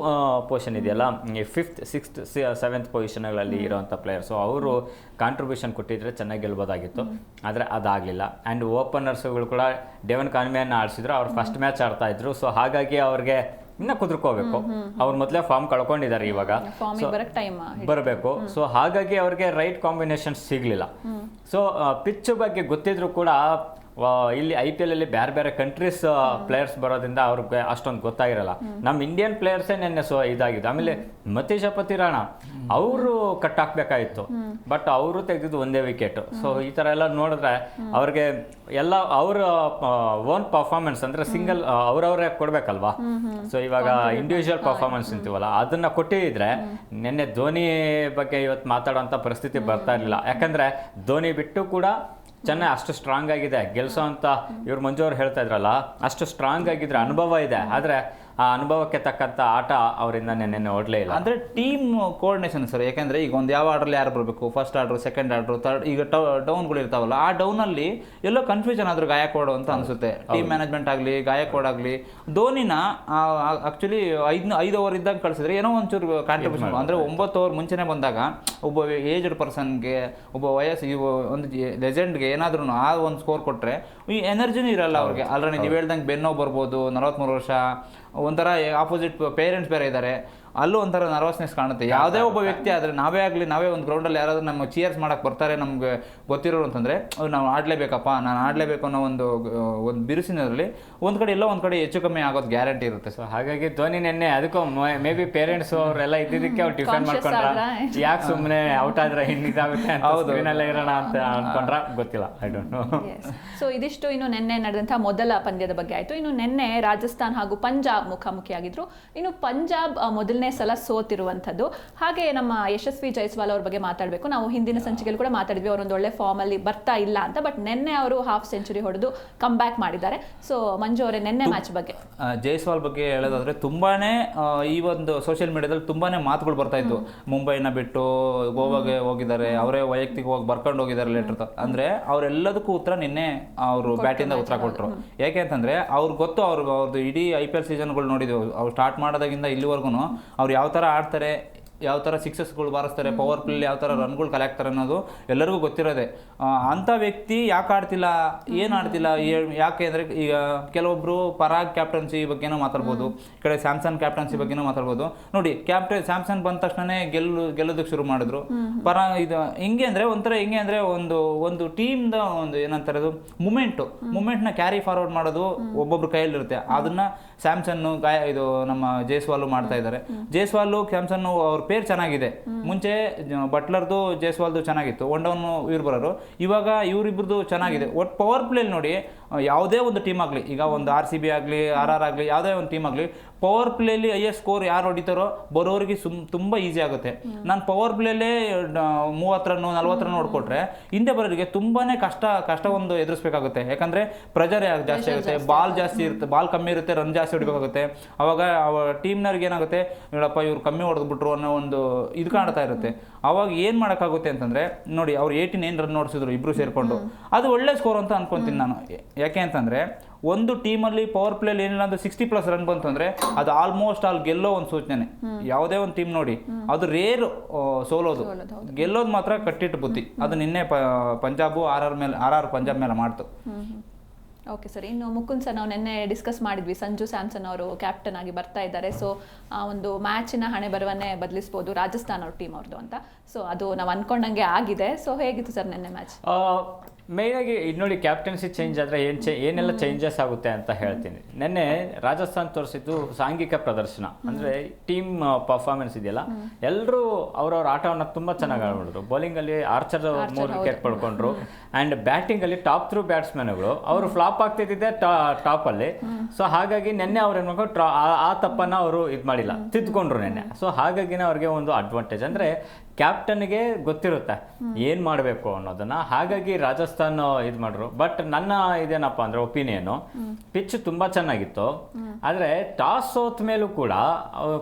ಪೊಸಿಷನ್ ಇದೆಯಲ್ಲ, ಈ 5th 6th 7th ಪೊಸಿಷನ್ಗಳಲ್ಲಿ ಇರೋವಂಥ ಪ್ಲೇಯರ್ಸು ಅವರು ಕಾಂಟ್ರಿಬ್ಯೂಷನ್ ಕೊಟ್ಟಿದ್ರೆ ಚೆನ್ನಾಗಿ ಗೆಲ್ಬೋದಾಗಿತ್ತು. ಆದರೆ ಅದಾಗಲಿಲ್ಲ. ಆ್ಯಂಡ್ ಓಪನರ್ಸ್ಗಳು ಕೂಡ ಡೆವನ್ ಕಾನ್ವೆಯನ್ನು ಆಡಿಸಿದ್ರು. ಅವ್ರು ಫಸ್ಟ್ ಮ್ಯಾಚ್ ಆಡ್ತಾ ಇದ್ರು. ಸೊ ಹಾಗಾಗಿ ಅವ್ರಿಗೆ ಇನ್ನ ಕುದುರ್ಕೋಬೇಕು. ಅವ್ರು ಮೊದಲೇ ಫಾರ್ಮ್ ಕಳ್ಕೊಂಡಿದ್ದಾರೆ, ಇವಾಗ ಬರಬೇಕು. ಸೊ ಹಾಗಾಗಿ ಅವ್ರಿಗೆ ರೈಟ್ ಕಾಂಬಿನೇಷನ್ ಸಿಗಲಿಲ್ಲ. ಸೊ ಪಿಚ್ ಬಗ್ಗೆ ಗೊತ್ತಿದ್ರು ಕೂಡ ಇಲ್ಲಿ IPL ಅಲ್ಲಿ ಬೇರೆ ಬೇರೆ ಕಂಟ್ರೀಸ್ ಪ್ಲೇಯರ್ಸ್ ಬರೋದ್ರಿಂದ ಅವ್ರಿಗೆ ಅಷ್ಟೊಂದು ಗೊತ್ತಾಗಿರಲ್ಲ. ನಮ್ಮ ಇಂಡಿಯನ್ ಪ್ಲೇಯರ್ಸೇ ನೆನ್ನೆ ಇದಾಗಿದೆ. ಆಮೇಲೆ ಮತೀಶ ಪತಿರಾಣ ಅವರು ಕಟ್ ಹಾಕ್ಬೇಕಾಗಿತ್ತು, ಬಟ್ ಅವರು ತೆಗೆದಿದ್ದು ಒಂದೇ ವಿಕೆಟ್. ಸೊ ಈ ಥರ ಎಲ್ಲ ನೋಡಿದ್ರೆ ಅವ್ರಿಗೆ ಎಲ್ಲ ಅವರ ಓನ್ ಪರ್ಫಾರ್ಮೆನ್ಸ್ ಅಂದ್ರೆ ಸಿಂಗಲ್ ಅವ್ರವರೇ ಕೊಡ್ಬೇಕಲ್ವಾ. ಸೊ ಇವಾಗ ಇಂಡಿವಿಜುವಲ್ ಪರ್ಫಾರ್ಮೆನ್ಸ್ ಅಂತೀವಲ್ಲ, ಅದನ್ನ ಕೊಟ್ಟಿದ್ರೆ ನಿನ್ನೆ ಧೋನಿ ಬಗ್ಗೆ ಇವತ್ತು ಮಾತಾಡೋಂಥ ಪರಿಸ್ಥಿತಿ ಬರ್ತಾ ಇರಲಿಲ್ಲ. ಯಾಕಂದ್ರೆ ಧೋನಿ ಬಿಟ್ಟು ಕೂಡ ಚೆನ್ನೈ ಅಷ್ಟು ಸ್ಟ್ರಾಂಗ್ ಆಗಿದೆ, ಗೆಲ್ಸೋ ಅಂತ ಇವ್ರು ಮಂಜು ಅವ್ರು ಹೇಳ್ತಾ ಇದ್ರಲ್ಲ, ಅಷ್ಟು ಸ್ಟ್ರಾಂಗ್ ಆಗಿದ್ರೆ ಅನುಭವ ಇದೆ. ಆದರೆ ಆ ಅನುಭವಕ್ಕೆ ತಕ್ಕಂಥ ಆಟ ಅವರಿಂದ ನೆನ್ನೆ ಓಡಲೇ ಇಲ್ಲ. ಅಂದರೆ ಟೀಮ್ ಕೋಆರ್ಡಿನೇಷನ್ ಸರ್. ಯಾಕೆಂದರೆ ಈಗ ಒಂದು ಯಾವ ಆರ್ಡ್ರಲ್ಲಿ ಯಾರು ಬರಬೇಕು, first order, second order, third, ಈಗ ಡೌನ್ಗಳು ಇರ್ತಾವಲ್ಲ, ಆ ಡೌನಲ್ಲಿ ಎಲ್ಲೋ ಕನ್ಫ್ಯೂಷನ್ ಆದರೂ ಗಾಯಕ್ವಾಡ್ ಅಂತ ಅನಿಸುತ್ತೆ. ಟೀಮ್ ಮ್ಯಾನೇಜ್ಮೆಂಟ್ ಆಗಲಿ, ಗಾಯಕ್ವಾಡ್ ಆಗಲಿ, ಧೋನಿನ ಆ್ಯಕ್ಚುಲಿ 5 ಓವರ್ ಇದ್ದಾಗ ಕಳಿಸಿದ್ರೆ ಏನೋ ಒಂಚೂರು ಕಾಂಟ್ರಿಬ್ಯೂಷನ್. ಅಂದರೆ 9 ಓವರ್ ಮುಂಚೆನೇ ಬಂದಾಗ ಒಬ್ಬ ಏಜ್ಡ್ ಪರ್ಸನ್ಗೆ, ಒಬ್ಬ ಒಂದು ಲೆಜೆಂಡ್ಗೆ ಏನಾದ್ರೂ ಆ ಒಂದು ಸ್ಕೋರ್ ಕೊಟ್ಟರೆ ಈ ಎನರ್ಜಿನೂ ಇರಲ್ಲ ಅವ್ರಿಗೆ. ಆಲ್ರೆಡಿ ನೀವು ಹೇಳ್ದಂಗೆ ಬೆನ್ನೋ ಬರ್ಬೋದು, 43 ವರ್ಷ, ಒಂಥರ ಆಪೋಸಿಟ್ ಪೇರೆಂಟ್ಸ್ ಬೇರೆ ಇದ್ದಾರೆ, ಅಲ್ಲೂ ಒಂಥರ ನರ್ವಸ್ನೆಸ್ ಕಾಣುತ್ತೆ. ಯಾವುದೇ ಒಬ್ಬ ವ್ಯಕ್ತಿ ಆದರೆ ನಾವೇ ಒಂದು ಗ್ರೌಂಡಲ್ಲಿ ಯಾರಾದರೂ ನಮ್ಮ ಚೀರ್ಸ್ ಮಾಡಕ್ಕೆ ಬರ್ತಾರೆ ನಮ್ಗೆ ಗೊತ್ತಿರೋರು ಅಂತಂದರೆ ನಾವು ಆಡಲೇಬೇಕಪ್ಪ, ನಾನು ಆಡಲೇಬೇಕು ಅನ್ನೋ ಒಂದು ಬಿರುಸಿನಲ್ಲಿ ಒಂದು ಕಡೆ ಎಲ್ಲೋ ಒಂದು ಕಡೆ ಹೆಚ್ಚು ಕಮ್ಮಿ ಆಗೋದು ಗ್ಯಾರಂಟಿ ಇರುತ್ತೆ. ಸೊ ಹಾಗಾಗಿ ಧೋನಿ ನೆನ್ನೆ ಅದಕ್ಕೂ ಮೇ ಬಿ ಪೇರೆಂಟ್ಸ್ ಅವರೆಲ್ಲ ಇದ್ದಿದ್ದಕ್ಕೆ ಅವ್ರು ಡಿಫೆಂಡ್ ಮಾಡ್ಕೊಂಡ್ರ, ಯಾಕೆ ಸುಮ್ಮನೆ ಔಟ್ ಆದ್ರೆ ಇದಾಗುತ್ತೆ ಸ್ಕ್ರೀನಲ್ಲೇ ಇರೋಣ ಅಂತ ಅನ್ಕೊಂಡ್ರ, ಗೊತ್ತಿಲ್ಲ, ಐ ಡೋಂಟ್ ನೋ. ಸೊ ಇದಿಷ್ಟು ಇನ್ನು ನಿನ್ನೆ ನಡೆದಂತಹ ಮೊದಲ ಪಂದ್ಯದ ಬಗ್ಗೆ ಆಯಿತು. ಇನ್ನು ನಿನ್ನೆ ರಾಜಸ್ಥಾನ್ ಹಾಗೂ ಪಂಜಾಬ್ ಮುಖಾಮುಖಿಯಾಗಿದ್ರು. ಇನ್ನು ಪಂಜಾಬ್ ಮೊದಲನೇ ಸಲ ಸೋತಿರುವಂಥದ್ದು. ಹಾಗೆ ನಮ್ಮ ಯಶಸ್ವಿ ಜೈಸ್ವಾಲ್ ಅವ್ರ ಬಗ್ಗೆ ಮಾತಾಡಬೇಕು. ನಾವು ಹಿಂದಿನ ಸಂಚಿಕೆಯಲ್ಲಿ ಕೂಡ ಮಾತಾಡಿದ್ವಿ, ಅವರೊಂದು ಒಳ್ಳೆ ಫಾರ್ಮ್ ಅಲ್ಲಿ ಬರ್ತಾ ಇಲ್ಲ ಅಂತ. ಬಟ್ ನಿನ್ನೆ ಅವರು ಹಾಫ್ ಸೆಂಚುರಿ ಹೊಡೆದು ಕಮ್ ಬ್ಯಾಕ್ ಮಾಡಿದ್ದಾರೆ. ಸೊ ಮಂಜು ಅವರೇ, ನಿನ್ನೆ ಮ್ಯಾಚ್ ಬಗ್ಗೆ ಜೈಸ್ವಾಲ್ ಬಗ್ಗೆ ಹೇಳೋದಾದ್ರೆ ತುಂಬಾನೇ ಈ ಒಂದು ಸೋಷಿಯಲ್ ಮೀಡಿಯಾದಲ್ಲಿ ತುಂಬಾನೇ ಮಾತುಗಳು ಬರ್ತಾ ಇತ್ತು. ಮುಂಬೈನ ಬಿಟ್ಟು ಗೋವಾಗೆ ಹೋಗಿದ್ದಾರೆ, ಅವರೇ ವೈಯಕ್ತಿಕವಾಗಿ ಬರ್ಕೊಂಡು ಹೋಗಿದ್ದಾರೆ ಲೆಟರ್. ಅಂದ್ರೆ ಅವರೆಲ್ಲದಕ್ಕೂ ಉತ್ತರ ನಿನ್ನೆ ಅವರು ಬ್ಯಾಟಿಂದ ಉತ್ತರ ಕೊಟ್ಟರು. ಯಾಕೆ ಅಂತಂದ್ರೆ ಅವ್ರಿಗೆ ಗೊತ್ತು, ಅವ್ರದ್ದು ಇಡೀ IPL ಸೀಸನ್ಗಳು ನೋಡಿದ್ವಿ, ಅವ್ರು ಸ್ಟಾರ್ಟ್ ಮಾಡೋದಾಗಿಂದ ಇಲ್ಲಿವರೆಗೂ ಅವ್ರು ಯಾವ ಥರ ಆಡ್ತಾರೆ, ಯಾವ ಥರ ಸಿಕ್ಸಸ್ಗಳು ಬಾರಿಸ್ತಾರೆ, ಪವರ್ ಪ್ಲೇಲಿ ಯಾವ ಥರ ರನ್ಗಳು ಕಲೆಕ್ತಾರೆ ಅನ್ನೋದು ಎಲ್ಲರಿಗೂ ಗೊತ್ತಿರೋದೆ. ಅಂಥ ವ್ಯಕ್ತಿ ಯಾಕೆ ಆಡ್ತಿಲ್ಲ, ಏನು ಆಡ್ತಿಲ್ಲ, ಯಾಕೆ ಅಂದರೆ ಈಗ ಕೆಲವೊಬ್ಬರು ಪರಾಗ್ ಕ್ಯಾಪ್ಟನ್ಸಿ ಬಗ್ಗೆನೂ ಮಾತಾಡ್ಬೋದು, ಈ ಕಡೆ ಸ್ಯಾಮ್ಸನ್ ಕ್ಯಾಪ್ಟನ್ಸಿ ಬಗ್ಗೆನೂ ಮಾತಾಡ್ಬೋದು. ನೋಡಿ, ಸ್ಯಾಮ್ಸನ್ ಬಂದ ತಕ್ಷಣನೇ ಗೆಲ್ಲೋದಕ್ಕೆ ಶುರು ಮಾಡಿದ್ರು. ಇದು ಹೆಂಗೆ ಅಂದರೆ ಒಂಥರ ಹೆಂಗೆ ಅಂದರೆ ಒಂದು ಟೀಮ್ದ ಒಂದು ಏನಂತಾರೆ ಅದು ಮೂಮೆಂಟ್ನ ಕ್ಯಾರಿ ಫಾರ್ವರ್ಡ್ ಮಾಡೋದು ಒಬ್ಬೊಬ್ರು ಕೈಯಲ್ಲಿರುತ್ತೆ. ಅದನ್ನ ಸ್ಯಾಮ್ಸನ್ನು ಇದು ನಮ್ಮ ಜೈಸ್ವಾಲು ಮಾಡ್ತಾ ಇದ್ದಾರೆ. ಜೈಸ್ವಾಲು ಸ್ಯಾಮ್ಸನ್ನು ಅವ್ರ ಪೇರ್ ಚೆನ್ನಾಗಿದೆ. ಮುಂಚೆ ಬಟ್ಲರ್ದು ಜೈಸ್ವಾಲ್ದು ಚೆನ್ನಾಗಿತ್ತು, ಒನ್ ಡೌನ್ ಇವ್ರು ಬರೋರು. ಇವಾಗ ಇವರಿಬ್ರದ್ದು ಚೆನ್ನಾಗಿದೆ. ಒಟ್ಟು ಪವರ್ ಪ್ಲೇಲಿ ನೋಡಿ, ಯಾವುದೇ ಒಂದು ಟೀಮ್ ಆಗಲಿ, ಈಗ ಒಂದು RCB ಆಗಲಿ, RR ಆಗಲಿ, ಯಾವುದೇ ಒಂದು ಟೀಮ್ ಆಗಲಿ, ಪವರ್ ಪ್ಲೇಲಿ ಹೈಯೆಸ್ಟ್ ಸ್ಕೋರ್ ಯಾರು ಹೊಡಿತಾರೋ ಬರೋರಿಗೆ ತುಂಬ ಈಸಿ ಆಗುತ್ತೆ. ನಾನು ಪವರ್ ಪ್ಲೇಲೇ 30 ರನ್ 40 ರನ್ ಹೊಡ್ಕೊಟ್ರೆ ಹಿಂದೆ ಬರೋರಿಗೆ ತುಂಬಾನೇ ಕಷ್ಟ ಒಂದು ಎದುರಿಸಬೇಕಾಗುತ್ತೆ. ಯಾಕಂದ್ರೆ ಪ್ರೆಜರ್ ಜಾಸ್ತಿ ಆಗುತ್ತೆ, ಬಾಲ್ ಜಾಸ್ತಿ ಇರುತ್ತೆ, ಬಾಲ್ ಕಮ್ಮಿ ಇರುತ್ತೆ, ರನ್ ಜಾಸ್ತಿ ಹೊಡಿಬೇಕಾಗುತ್ತೆ. ಅವಾಗ ಟೀಮ್ನವ್ರಿಗೆ ಏನಾಗುತ್ತೆ, ನೋಡಪ್ಪ ಇವ್ರು ಕಮ್ಮಿ ಹೊಡೆದ್ಬಿಟ್ರು ಅನ್ನೋ ಒಂದು ಇದು ಕಾಣ್ತಾ ಇರುತ್ತೆ. ಅವಾಗ ಏನು ಮಾಡೋಕ್ಕಾಗುತ್ತೆ ಅಂತಂದರೆ, ನೋಡಿ ಅವ್ರು 89 ರನ್ ಹೊಡಿಸಿದ್ರು ಇಬ್ಬರು ಸೇರಿಕೊಂಡು, ಅದು ಒಳ್ಳೆ ಸ್ಕೋರ್ ಅಂತ ಅನ್ಕೊತೀನಿ ನಾನು. ಯಾಕೆ ಅಂತಂದರೆ ಒಂದು ಟೀಮಲ್ಲಿ ಪವರ್ ಪ್ಲೇಲಿ ಏನಿಲ್ಲ ಅಂದ್ರೆ 60+ ರನ್ ಬಂತು ಅಂದರೆ ಅದು ಆಲ್ಮೋಸ್ಟ್ ಗೆಲ್ಲೋ ಒಂದು ಸೂಚನೆ. ಯಾವುದೇ ಒಂದು ಟೀಮ್ ನೋಡಿ, ಅದು ರೇರ್ ಸೋಲೋದು, ಗೆಲ್ಲೋದು ಮಾತ್ರ ಕಟ್ಟಿಟ್ಟು ಬುದ್ಧಿ. ಅದು ನಿನ್ನೆ ಪಂಜಾಬು RR ಪಂಜಾಬ್ ಮೇಲೆ ಮಾಡ್ತು. ಓಕೆ ಸರ್, ಇನ್ನು ಮುಕುಂದ್ ಸರ್, ನಾವು ನಿನ್ನೆ ಡಿಸ್ಕಸ್ ಮಾಡಿದ್ವಿ, ಸಂಜು ಸ್ಯಾಮ್ಸನ್ ಅವರು ಕ್ಯಾಪ್ಟನ್ ಆಗಿ ಬರ್ತಾ ಇದ್ದಾರೆ. ಸೊ ಒಂದು ಮ್ಯಾಚಿನ ಹಣೆ ಬರವನ್ನೇ ಬದಲಿಸ್ಬೋದು ರಾಜಸ್ಥಾನ್ ಅವ್ರ ಟೀಮ್ ಅವ್ರದ್ದು ಅಂತ. ಸೊ ಅದು ನಾವು ಅನ್ಕೊಂಡಂಗೆ ಆಗಿದೆ. ಸೊ ಹೇಗಿತ್ತು ಸರ್ ನಿನ್ನೆ ಮ್ಯಾಚ್? ಮೇಯ್ನಾಗಿ ಇದು ನೋಡಿ, ಕ್ಯಾಪ್ಟನ್ಸಿ ಚೇಂಜ್ ಆದರೆ ಏನೆಲ್ಲ ಚೇಂಜಸ್ ಆಗುತ್ತೆ ಅಂತ ಹೇಳ್ತೀನಿ. ನಿನ್ನೆ ರಾಜಸ್ಥಾನ್ ತೋರಿಸಿದ್ದು ಸಾಂಘಿಕ ಪ್ರದರ್ಶನ, ಅಂದರೆ ಟೀಮ್ ಪರ್ಫಾರ್ಮೆನ್ಸ್ ಇದೆಯಲ್ಲ, ಎಲ್ಲರೂ ಅವ್ರವ್ರ ಆಟವನ್ನು ತುಂಬ ಚೆನ್ನಾಗಿ ಆಡ್ಬಿಟ್ರು. ಬೌಲಿಂಗಲ್ಲಿ ಆರ್ಚರ್ 3 ವಿಕೆಟ್ ಪಡ್ಕೊಂಡ್ರು. ಆ್ಯಂಡ್ ಬ್ಯಾಟಿಂಗಲ್ಲಿ ಟಾಪ್ 3 ಬ್ಯಾಟ್ಸ್ಮನ್ಗಳು ಅವರು ಫ್ಲಾಪ್ ಆಗ್ತಿದ್ದಿದ್ದೆ ಟಾಪಲ್ಲಿ. ಸೊ ಹಾಗಾಗಿ ನಿನ್ನೆ ಅವ್ರು ಏನು ಮಾಡ್ಕೊಂಡು ಆ ತಪ್ಪನ್ನು ಅವರು ಇದು ಮಾಡಿಲ್ಲ, ತಿದ್ದುಕೊಂಡ್ರು ನಿನ್ನೆ. ಸೊ ಹಾಗಾಗಿನೇ ಅವ್ರಿಗೆ ಒಂದು ಅಡ್ವಾಂಟೇಜ್, ಅಂದರೆ ಕ್ಯಾಪ್ಟನ್ಗೆ ಗೊತ್ತಿರುತ್ತೆ ಏನು ಮಾಡಬೇಕು ಅನ್ನೋದನ್ನ. ಹಾಗಾಗಿ ರಾಜಸ್ಥಾನ್ ಇದು ಮಾಡ್ರು. ಬಟ್ ನನ್ನ ಇದೇನಪ್ಪ ಅಂದರೆ ಒಪಿನಿಯನು, ಪಿಚ್ ತುಂಬ ಚೆನ್ನಾಗಿತ್ತು. ಆದರೆ ಟಾಸ್ ಸೋತ ಮೇಲೂ ಕೂಡ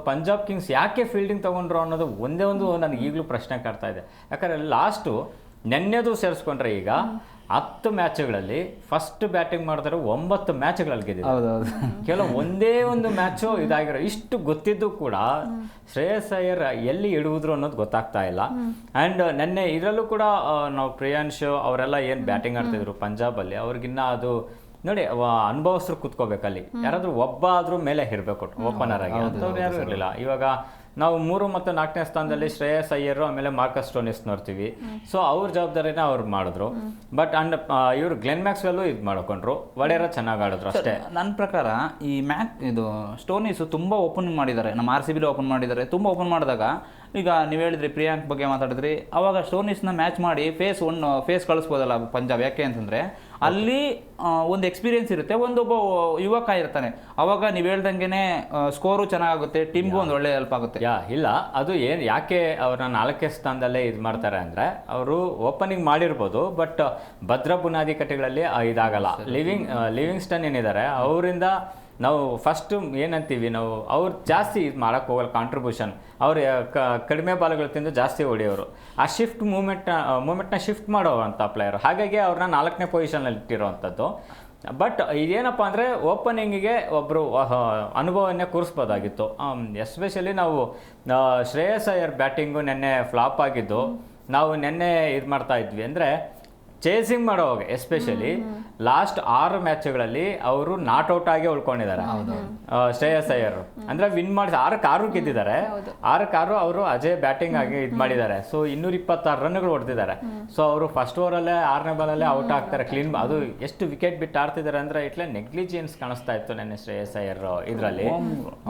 ಪಂಜಾಬ್ ಕಿಂಗ್ಸ್ ಯಾಕೆ ಫೀಲ್ಡಿಂಗ್ ತೊಗೊಂಡ್ರು ಅನ್ನೋದು ಒಂದೇ ಒಂದು ನನಗೆ ಈಗಲೂ ಪ್ರಶ್ನೆ ಕಾಡ್ತಾ ಇದೆ. ಯಾಕಂದರೆ ಲಾಸ್ಟು ನೆನ್ನೆದು ಸೇರಿಸ್ಕೊಂಡ್ರೆ ಈಗ 10 ಮ್ಯಾಚ್ಗಳಲ್ಲಿ ಫಸ್ಟ್ ಬ್ಯಾಟಿಂಗ್ ಮಾಡಿದ್ರೆ 9 ಮ್ಯಾಚ್ಗಳಲ್ಲಿ ಗೆದ್ದಿದ್ದಾರೆ. ಹೌದೌದು. ಕೆಲವು ಒಂದೇ ಒಂದು ಮ್ಯಾಚು ಇದಾಗಿರೋ ಇಷ್ಟು ಗೊತ್ತಿದ್ದು ಕೂಡ ಶ್ರೇಯಸ್ ಅಯ್ಯರ್ ಎಲ್ಲಿ ಇಡುವುದ್ರು ಅನ್ನೋದು ಗೊತ್ತಾಗ್ತಾ ಇಲ್ಲ. ಆ್ಯಂಡ್ ನೆನ್ನೆ ಇದರಲ್ಲೂ ಕೂಡ ನಾವು ಪ್ರಿಯಾಂಶ್ ಅವರೆಲ್ಲ ಏನು ಬ್ಯಾಟಿಂಗ್ ಆಡ್ತಿದ್ರು ಪಂಜಾಬಲ್ಲಿ, ಅವ್ರಿಗಿನ್ನ ಅದು ನೋಡಿ ಅನುಭವಸ್ಥರು ಕುತ್ಕೋಬೇಕಲ್ಲಿ, ಯಾರಾದ್ರೂ ಒಬ್ಬ ಆದ್ರೂ ಮೇಲೆ ಇರಬೇಕು ಓಪನರ್ ಆಗಿ, ಅಂಥವ್ರು ಯಾರು ಇರಲಿಲ್ಲ. ಇವಾಗ ನಾವು 3 ಮತ್ತು 4ನೇ ಸ್ಥಾನದಲ್ಲಿ ಶ್ರೇಯಸ್ ಅಯ್ಯರ್ ಆಮೇಲೆ ಮಾರ್ಕಸ್ ಸ್ಟೋನಿಸ್ ನೋಡ್ತೀವಿ. ಸೊ ಅವ್ರ ಜವಾಬ್ದಾರಿನ ಅವ್ರು ಮಾಡಿದ್ರು. ಬಟ್ ಅಂಡ್ ಇವರು ಗ್ಲೆನ್ ಮ್ಯಾಕ್ಸ್ವೆಲ್ಲು ಇದು ಮಾಡ್ಕೊಂಡ್ರು, ವಡೇರ ಚೆನ್ನಾಗಿ ಆಡಿದ್ರು ಅಷ್ಟೇ. ನನ್ನ ಪ್ರಕಾರ ಈ ಇದು ಸ್ಟೋನಿಸು ತುಂಬ ಓಪನ್ ಮಾಡಿದ್ದಾರೆ, ನಮ್ಮ RCB ಓಪನ್ ಮಾಡಿದ್ದಾರೆ. ತುಂಬ ಓಪನ್ ಮಾಡಿದಾಗ ಈಗ ನೀವು ಹೇಳಿದ್ರಿ ಪ್ರಿಯಾಂಕ್ ಬಗ್ಗೆ ಮಾತಾಡಿದ್ರಿ, ಅವಾಗ ಸ್ಟೋನಿಸ್ನ ಮ್ಯಾಚ್ ಮಾಡಿ ಫೇಸ್ ಕಳಿಸ್ಬೋದಲ್ಲ ಪಂಜಾಬ್. ಯಾಕೆ ಅಂತಂದರೆ ಅಲ್ಲಿ ಒಂದು ಎಕ್ಸ್ಪೀರಿಯನ್ಸ್ ಇರುತ್ತೆ, ಒಂದೊಬ್ಬ ಯುವಕ ಇರ್ತಾನೆ, ಅವಾಗ ನೀವು ಹೇಳ್ದಂಗೆ ಸ್ಕೋರು ಚೆನ್ನಾಗುತ್ತೆ, ಟೀಮ್ಗೂ ಒಂದು ಒಳ್ಳೆ ಹೆಲ್ಪ್ ಆಗುತ್ತೆ. ಇಲ್ಲ ಅದು ಏನು ಯಾಕೆ ಅವ್ರನ್ನ 4ನೇ ಸ್ಥಾನದಲ್ಲೇ ಇದು ಮಾಡ್ತಾರೆ ಅಂದರೆ, ಅವರು ಓಪನಿಂಗ್ ಮಾಡಿರ್ಬೋದು ಬಟ್ ಭದ್ರ ಬುನಾದಿ ಕಟ್ಟೆಗಳಲ್ಲಿ ಇದಾಗಲ್ಲ. ಲಿವಿಂಗ್ಸ್ಟನ್ ಏನಿದ್ದಾರೆ ಅವರಿಂದ ನಾವು ಫಸ್ಟ್ ಏನಂತೀವಿ, ನಾವು ಅವ್ರು ಜಾಸ್ತಿ ಇದು ಮಾಡೋಕ್ಕೆ ಹೋಗಲ್ಲ, ಕಾಂಟ್ರಿಬ್ಯೂಷನ್ ಅವ್ರು ಕಡಿಮೆ ಬಾಲ್ಗಳು ತಿಂದು ಜಾಸ್ತಿ ಹೊಡೆಯೋರು, ಆ ಮೂಮೆಂಟ್ನ ಶಿಫ್ಟ್ ಮಾಡೋವಂಥ ಪ್ಲೇಯರು. ಹಾಗಾಗಿ ಅವ್ರನ್ನ 4ನೇ ಪೊಸಿಷನಲ್ಲಿ ಇಟ್ಟಿರೋವಂಥದ್ದು. ಬಟ್ ಇದೇನಪ್ಪ ಅಂದರೆ ಓಪನಿಂಗಿಗೆ ಒಬ್ಬರು ಅನುಭವನ್ನೇ ಕೂರಿಸ್ಬೋದಾಗಿತ್ತು. ಎಸ್ಪೆಷಲಿ ನಾವು ಶ್ರೇಯಸ್ ಅಯ್ಯರ್ ಬ್ಯಾಟಿಂಗು ನೆನ್ನೆ ಫ್ಲಾಪ್ ಆಗಿದ್ದು, ನಾವು ನೆನ್ನೆ ಇದು ಮಾಡ್ತಾ ಇದ್ವಿ ಅಂದರೆ ಚೇಸಿಂಗ್ ಮಾಡೋವಾಗ ಎಸ್ಪೆಷಲಿ ಲಾಸ್ಟ್ 6 ಮ್ಯಾಚ್ಗಳಲ್ಲಿ ಅವರು ನಾಟ್ ಔಟ್ ಆಗಿ ಉಳ್ಕೊಂಡಿದ್ದಾರೆ ಶ್ರೇಯಸ್ ಅಯ್ಯರ್. ಅಂದ್ರೆ ವಿನ್ ಮಾಡಿ 6 ಗೆದ್ದಿದ್ದಾರೆ, 6 ಅವರು ಅಜಯ್ ಬ್ಯಾಟಿಂಗ್ ಆಗಿ ಇದು ಮಾಡಿದ್ದಾರೆ. ಸೊ 226 ರನ್ಗಳು ಹೊಡೆದಿದ್ದಾರೆ. ಸೊ ಅವರು ಫಸ್ಟ್ ಓವರಲ್ಲೇ 6ನೇ ಬಾಲಲ್ಲೇ ಔಟ್ ಆಗ್ತಾರೆ ಕ್ಲೀನ್. ಅದು ಎಷ್ಟು ವಿಕೆಟ್ ಬಿಟ್ಟು ಆಡ್ತಿದ್ದಾರೆ ಅಂದ್ರೆ ಇಟ್ಲೆ ನೆಗ್ಲಿಜಿಯನ್ಸ್ ಕಾಣಿಸ್ತಾ ಇತ್ತು ನೆನ್ನೆ ಶ್ರೇಯಸ್ ಅಯ್ಯರ್ ಇದರಲ್ಲಿ.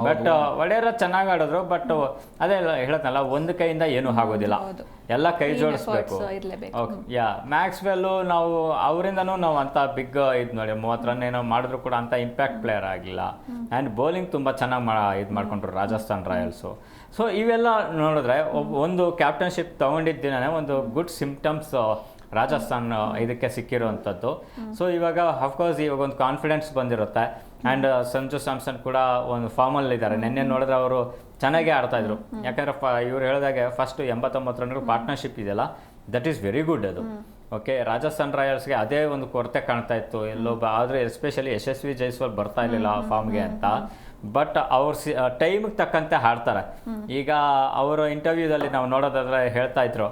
ಬಟ್ ವಡೇರ ಚೆನ್ನಾಗಿ ಆಡಿದ್ರು. ಬಟ್ ಅದೇ ಹೇಳತ್ನಲ್ಲ, ಒಂದು ಕೈಯಿಂದ ಏನೂ ಆಗೋದಿಲ್ಲ, ಎಲ್ಲ ಕೈ ಜೋಡಿಸ್ಬೇಕು. ಮ್ಯಾಕ್ಸ್ವೆಲ್ಲು ನಾವು ಅವರಿಂದನೂ ನಾವು ಅಂತ ಬಿಗ್ ಇದು ನೋಡಿ 30 ರನ್ ಏನೋ ಮಾಡಿದ್ರು ಕೂಡ ಅಂತ ಇಂಪ್ಯಾಕ್ಟ್ ಪ್ಲೇಯರ್ ಆಗಿಲ್ಲ. ಆ್ಯಂಡ್ ಬೌಲಿಂಗ್ ತುಂಬ ಚೆನ್ನಾಗಿ ಇದು ಮಾಡ್ಕೊಂಡ್ರು ರಾಜಸ್ಥಾನ್ ರಾಯಲ್ಸು. ಸೊ ಇವೆಲ್ಲ ನೋಡಿದ್ರೆ ಒಂದು ಕ್ಯಾಪ್ಟನ್ಶಿಪ್ ತಗೊಂಡಿದ್ದಿನೇ ಒಂದು ಗುಡ್ ಸಿಂಪ್ಟಮ್ಸ್ ರಾಜಸ್ಥಾನ್ ಇದಕ್ಕೆ ಸಿಕ್ಕಿರುವಂಥದ್ದು. ಸೊ ಇವಾಗ ಅಫ್ಕೋರ್ಸ್ ಇವಾಗ ಒಂದು ಕಾನ್ಫಿಡೆನ್ಸ್ ಬಂದಿರುತ್ತೆ. ಆ್ಯಂಡ್ ಸಂಜು ಸ್ಯಾಮ್ಸನ್ ಕೂಡ ಒಂದು ಫಾರ್ಮಲ್ಲಿದ್ದಾರೆ. ನೆನ್ನೆ ನೋಡಿದ್ರೆ ಅವರು ಚೆನ್ನಾಗೇ ಆಡ್ತಾಯಿದ್ರು. ಯಾಕಂದರೆ ಇವ್ರು ಹೇಳಿದಾಗೆ ಫಸ್ಟ್ 89 ರನ್ಗಳು ಪಾರ್ಟ್ನರ್ಶಿಪ್ ಇದೆಯಲ್ಲ, ದಟ್ ಈಸ್ ವೆರಿ ಗುಡ್ ಅದು. ಓಕೆ, ರಾಜಸ್ಥಾನ್ ರಾಯಲ್ಸ್ಗೆ ಅದೇ ಒಂದು ಕೊರತೆ ಕಾಣ್ತಾ ಇತ್ತು ಎಲ್ಲೋ. ಆದರೆ ಎಸ್ಪೆಷಲಿ ಯಶಸ್ವಿ ಜೈಸ್ವಾಲ್ ಬರ್ತಾ ಇರಲಿಲ್ಲ ಫಾರ್ಮ್ಗೆ ಅಂತ. ಬಟ್ ಅವ್ರು ಟೈಮಿಗೆ ತಕ್ಕಂತೆ ಹಾಡ್ತಾರೆ. ಈಗ ಅವರು ಇಂಟರ್ವ್ಯೂದಲ್ಲಿ ನಾವು ನೋಡೋದಾದ್ರೆ ಹೇಳ್ತಾ ಇದ್ರು,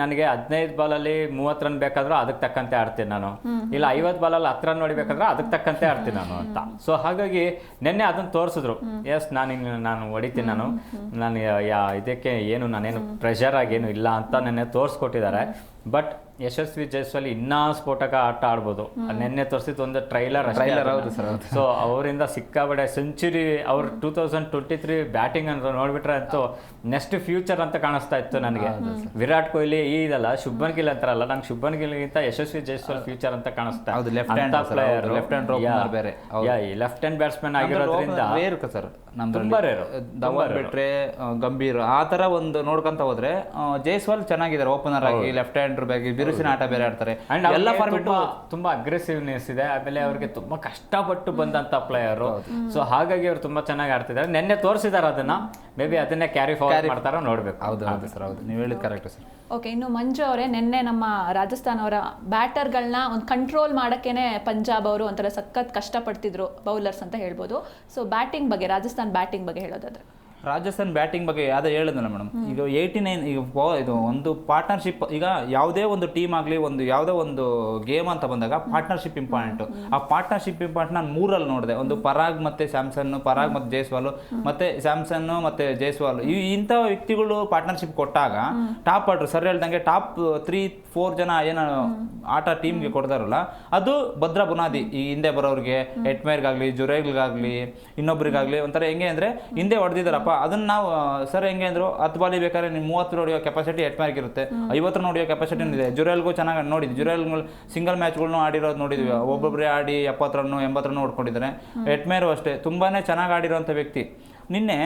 ನನಗೆ 15 ಬಾಲಲ್ಲಿ 30 ರನ್ ಬೇಕಾದ್ರೂ ಅದಕ್ಕೆ ತಕ್ಕಂತೆ ಆಡ್ತೀನಿ ನಾನು, ಇಲ್ಲ 50 ಬಾಲಲ್ಲಿ 10 ರನ್ ನೋಡಿಬೇಕಾದ್ರೆ ಅದಕ್ಕೆ ತಕ್ಕಂತೆ ಆಡ್ತೀನಿ ನಾನು ಅಂತ. ಸೊ ಹಾಗಾಗಿ ನಿನ್ನೆ ಅದನ್ನು ತೋರಿಸಿದ್ರು, ಎಸ್ ನಾನು ಹೊಡಿತೀನಿ, ನಾನು ಇದಕ್ಕೆ ಏನು ನಾನೇನು ಪ್ರೆಷರ್ ಆಗೇನು ಇಲ್ಲ ಅಂತ ನೆನ್ನೆ ತೋರಿಸ್ಕೊಟ್ಟಿದ್ದಾರೆ. ಬಟ್ ಯಶಸ್ವಿ ಜೈಸ್ವಾಲ್ ಇನ್ನೂ ಸ್ಫೋಟಕ ಆಟ ಆಡ್ಬೋದು. ನೆನ್ನೆ ತೋರಿಸಿದ್ದು ಒಂದು ಟ್ರೈಲರ್. ಸೊ ಅವರಿಂದ ಸಿಕ್ಕಾಬಡೆ ಸೆಂಚುರಿ, ಅವ್ರು 2023 ಬ್ಯಾಟಿಂಗ್ ಅಂತ ನೋಡ್ಬಿಟ್ರೆ ಅಂತೂ ನೆಕ್ಸ್ಟ್ ಫ್ಯೂಚರ್ ಅಂತ ಕಾಣಿಸ್ತಾ ಇತ್ತು ನನಗೆ. ವಿರಾಟ್ ಕೊಹ್ಲಿ ಇದಲ್ಲ, ಶುಭ್ಮನ್ ಗಿಲ್ ಅಂತಾರಲ್ಲ, ನಂಗೆ ಶುಭ್ಮನ್ ಗಿಲ್ಗಿಂತ ಯಶಸ್ವಿ ಜೈಸ್ವಾಲ್ ಫ್ಯೂಚರ್ ಅಂತ ಕಾಣಿಸ್ತಾ ಇತ್ತು. ಪ್ಲೇಯರ್ ಲೆಫ್ಟ್ ಹ್ಯಾಂಡ್ ಬ್ಯಾಟ್ಸ್ಮನ್ ಆಗಿರೋದ್ರಿಂದ ಧವನ್ ಬಿಟ್ರೆ ಗಂಭೀರ್ ಆ ತರ ಒಂದು ನೋಡ್ಕೊಂತ ಹೋದ್ರೆ ಜೈಸ್ವಾಲ್ ಚೆನ್ನಾಗಿದ್ದಾರೆ ಓಪನರ್ ಆಗಿ, ಲೆಫ್ಟ್ ಹ್ಯಾಂಡರ್ ಬಗ್ಗೆ ಬಿರುಸಿನ ಆಟ ಬೇರೆ ಆಡ್ತಾರೆ. ಎಲ್ಲ ಫಾರ್ಮೆಟ್ ತುಂಬಾ ಅಗ್ರೆಸಿವ್ನೆಸ್ ಇದೆ. ಆಮೇಲೆ ಅವ್ರಿಗೆ ತುಂಬಾ ಕಷ್ಟಪಟ್ಟು ಬಂದಂತ ಪ್ಲೇಯರು. ಸೊ ಹಾಗಾಗಿ ಅವ್ರು ತುಂಬಾ ಚೆನ್ನಾಗಿ ಆಡ್ತಿದ್ದಾರೆ. ನೆನ್ನೆ ತೋರಿಸಿದಾರೆ ಅದನ್ನ, ಮೇ ಬಿ ಅದನ್ನೇ ಕ್ಯಾರಿ ಫಾರ್ವರ್ಡ್ ಮಾಡ್ತಾರೋ ನೋಡ್ಬೇಕು. ಹೌದು ಸರ್, ಹೌದು, ನೀವು ಹೇಳಿದ್ ಕರೆಕ್ಟ್ ಸರ್. ಓಕೆ, ಇನ್ನು ಮಂಜು ಅವರೇ, ನಿನ್ನೆ ನಮ್ಮ ರಾಜಸ್ಥಾನ್ ಅವರ ಬ್ಯಾಟರ್ಗಳನ್ನ ಒಂದು ಕಂಟ್ರೋಲ್ ಮಾಡೋಕ್ಕೇನೆ ಪಂಜಾಬ್ ಅವರು ಒಂಥರ ಸಖತ್ ಕಷ್ಟಪಡ್ತಿದ್ರು ಬೌಲರ್ಸ್ ಅಂತ ಹೇಳ್ಬೋದು. ಸೊ ಬ್ಯಾಟಿಂಗ್ ಬಗ್ಗೆ, ರಾಜಸ್ಥಾನ್ ಬ್ಯಾಟಿಂಗ್ ಬಗ್ಗೆ ಹೇಳೋದಾದ್ರೆ, ರಾಜಸ್ಥಾನ್ ಬ್ಯಾಟಿಂಗ್ ಬಗ್ಗೆ ಅದೇ ಹೇಳಿದ್ನಲ್ಲ ಮೇಡಮ್, ಈಗ 89 ಈಗ ಇದು ಒಂದು ಪಾರ್ಟ್ನರ್ಶಿಪ್. ಈಗ ಯಾವುದೇ ಒಂದು ಟೀಮ್ ಆಗಲಿ, ಯಾವುದೇ ಒಂದು ಗೇಮ್ ಅಂತ ಬಂದಾಗ ಪಾರ್ಟ್ನರ್ಶಿಪ್ ಇಂಪಾರ್ಟೆಂಟು. ಆ ಪಾರ್ಟ್ನರ್ಶಿಪ್ ಇಂಪಾರ್ಟೆಂಟ್ ನಾನು 3ರಲ್ಲಿ ನೋಡಿದೆ. ಒಂದು ಪರಾಗ್ ಮತ್ತು ಸ್ಯಾಮ್ಸನ್, ಪರಾಗ್ ಮತ್ತು ಜೈಸ್ವಾಲ್, ಮತ್ತು ಸ್ಯಾಮ್ಸನ್ನು ಮತ್ತು ಜೈಸ್ವಾಲ್, ಇಂಥ ವ್ಯಕ್ತಿಗಳು ಪಾರ್ಟ್ನರ್ಶಿಪ್ ಕೊಟ್ಟಾಗ ಟಾಪ್ ಆರ್ಡರ್ ಸರ್ ಹೇಳ್ದಂಗೆ ಟಾಪ್ 3-4 ಜನ ಏನು ಆಟ ಟೀಮ್ಗೆ ಕೊಡ್ತಾರಲ್ಲ, ಅದು ಭದ್ರ ಬುನಾದಿ. ಈ ಹಿಂದೆ ಬರೋರಿಗೆ ಎಟ್ಮೇರ್ಗಾಗಲಿ, ಜುರೇಲ್ಗಾಗಲಿ, ಇನ್ನೊಬ್ರಿಗಾಗಲಿ ಒಂಥರ ಹೆಂಗೆ ಅಂದರೆ ಹಿಂದೆ ಹೊಡೆದಿದ್ದಾರಪ್ಪ, ಅದನ್ನ ನಾವು ಸರ್ ಹೆಂಗೆ ಅಂದ್ರು 10 ಬಾಲಿ ಬೇಕಾದ್ರೆ ನೀವು 30 ನೋಡಿಯೋ ಕೆಪಾಸಿಟಿ ಎಟ್ಮೇರ್ಗೆ ಇರುತ್ತೆ, 50 ನೋಡಿಯೋ ಕೆಪಾಸಿಟಿ ಇದೆ. ಜುರೇಲ್ಗೂ ಚೆನ್ನಾಗಿ ನೋಡಿದ್ವಿ, ಜುರೇಲ್ ಸಿಂಗಲ್ ಮ್ಯಾಚ್ಗಳನ್ನು ಆಡಿರೋದು ನೋಡಿದ್ವಿ, ಒಬ್ಬೊಬ್ಬರೇ ಆಡಿ 70 ರನ್ನು 80 ರನ್ನು ಹೊಡ್ಕೊಂಡಿದ್ದಾರೆ. ಎಟ್ಮೇರು ಅಷ್ಟೇ ತುಂಬಾನೇ ಚೆನ್ನಾಗಿ ಆಡಿರೋಂಥ ವ್ಯಕ್ತಿ. ನಿನ್ನೆ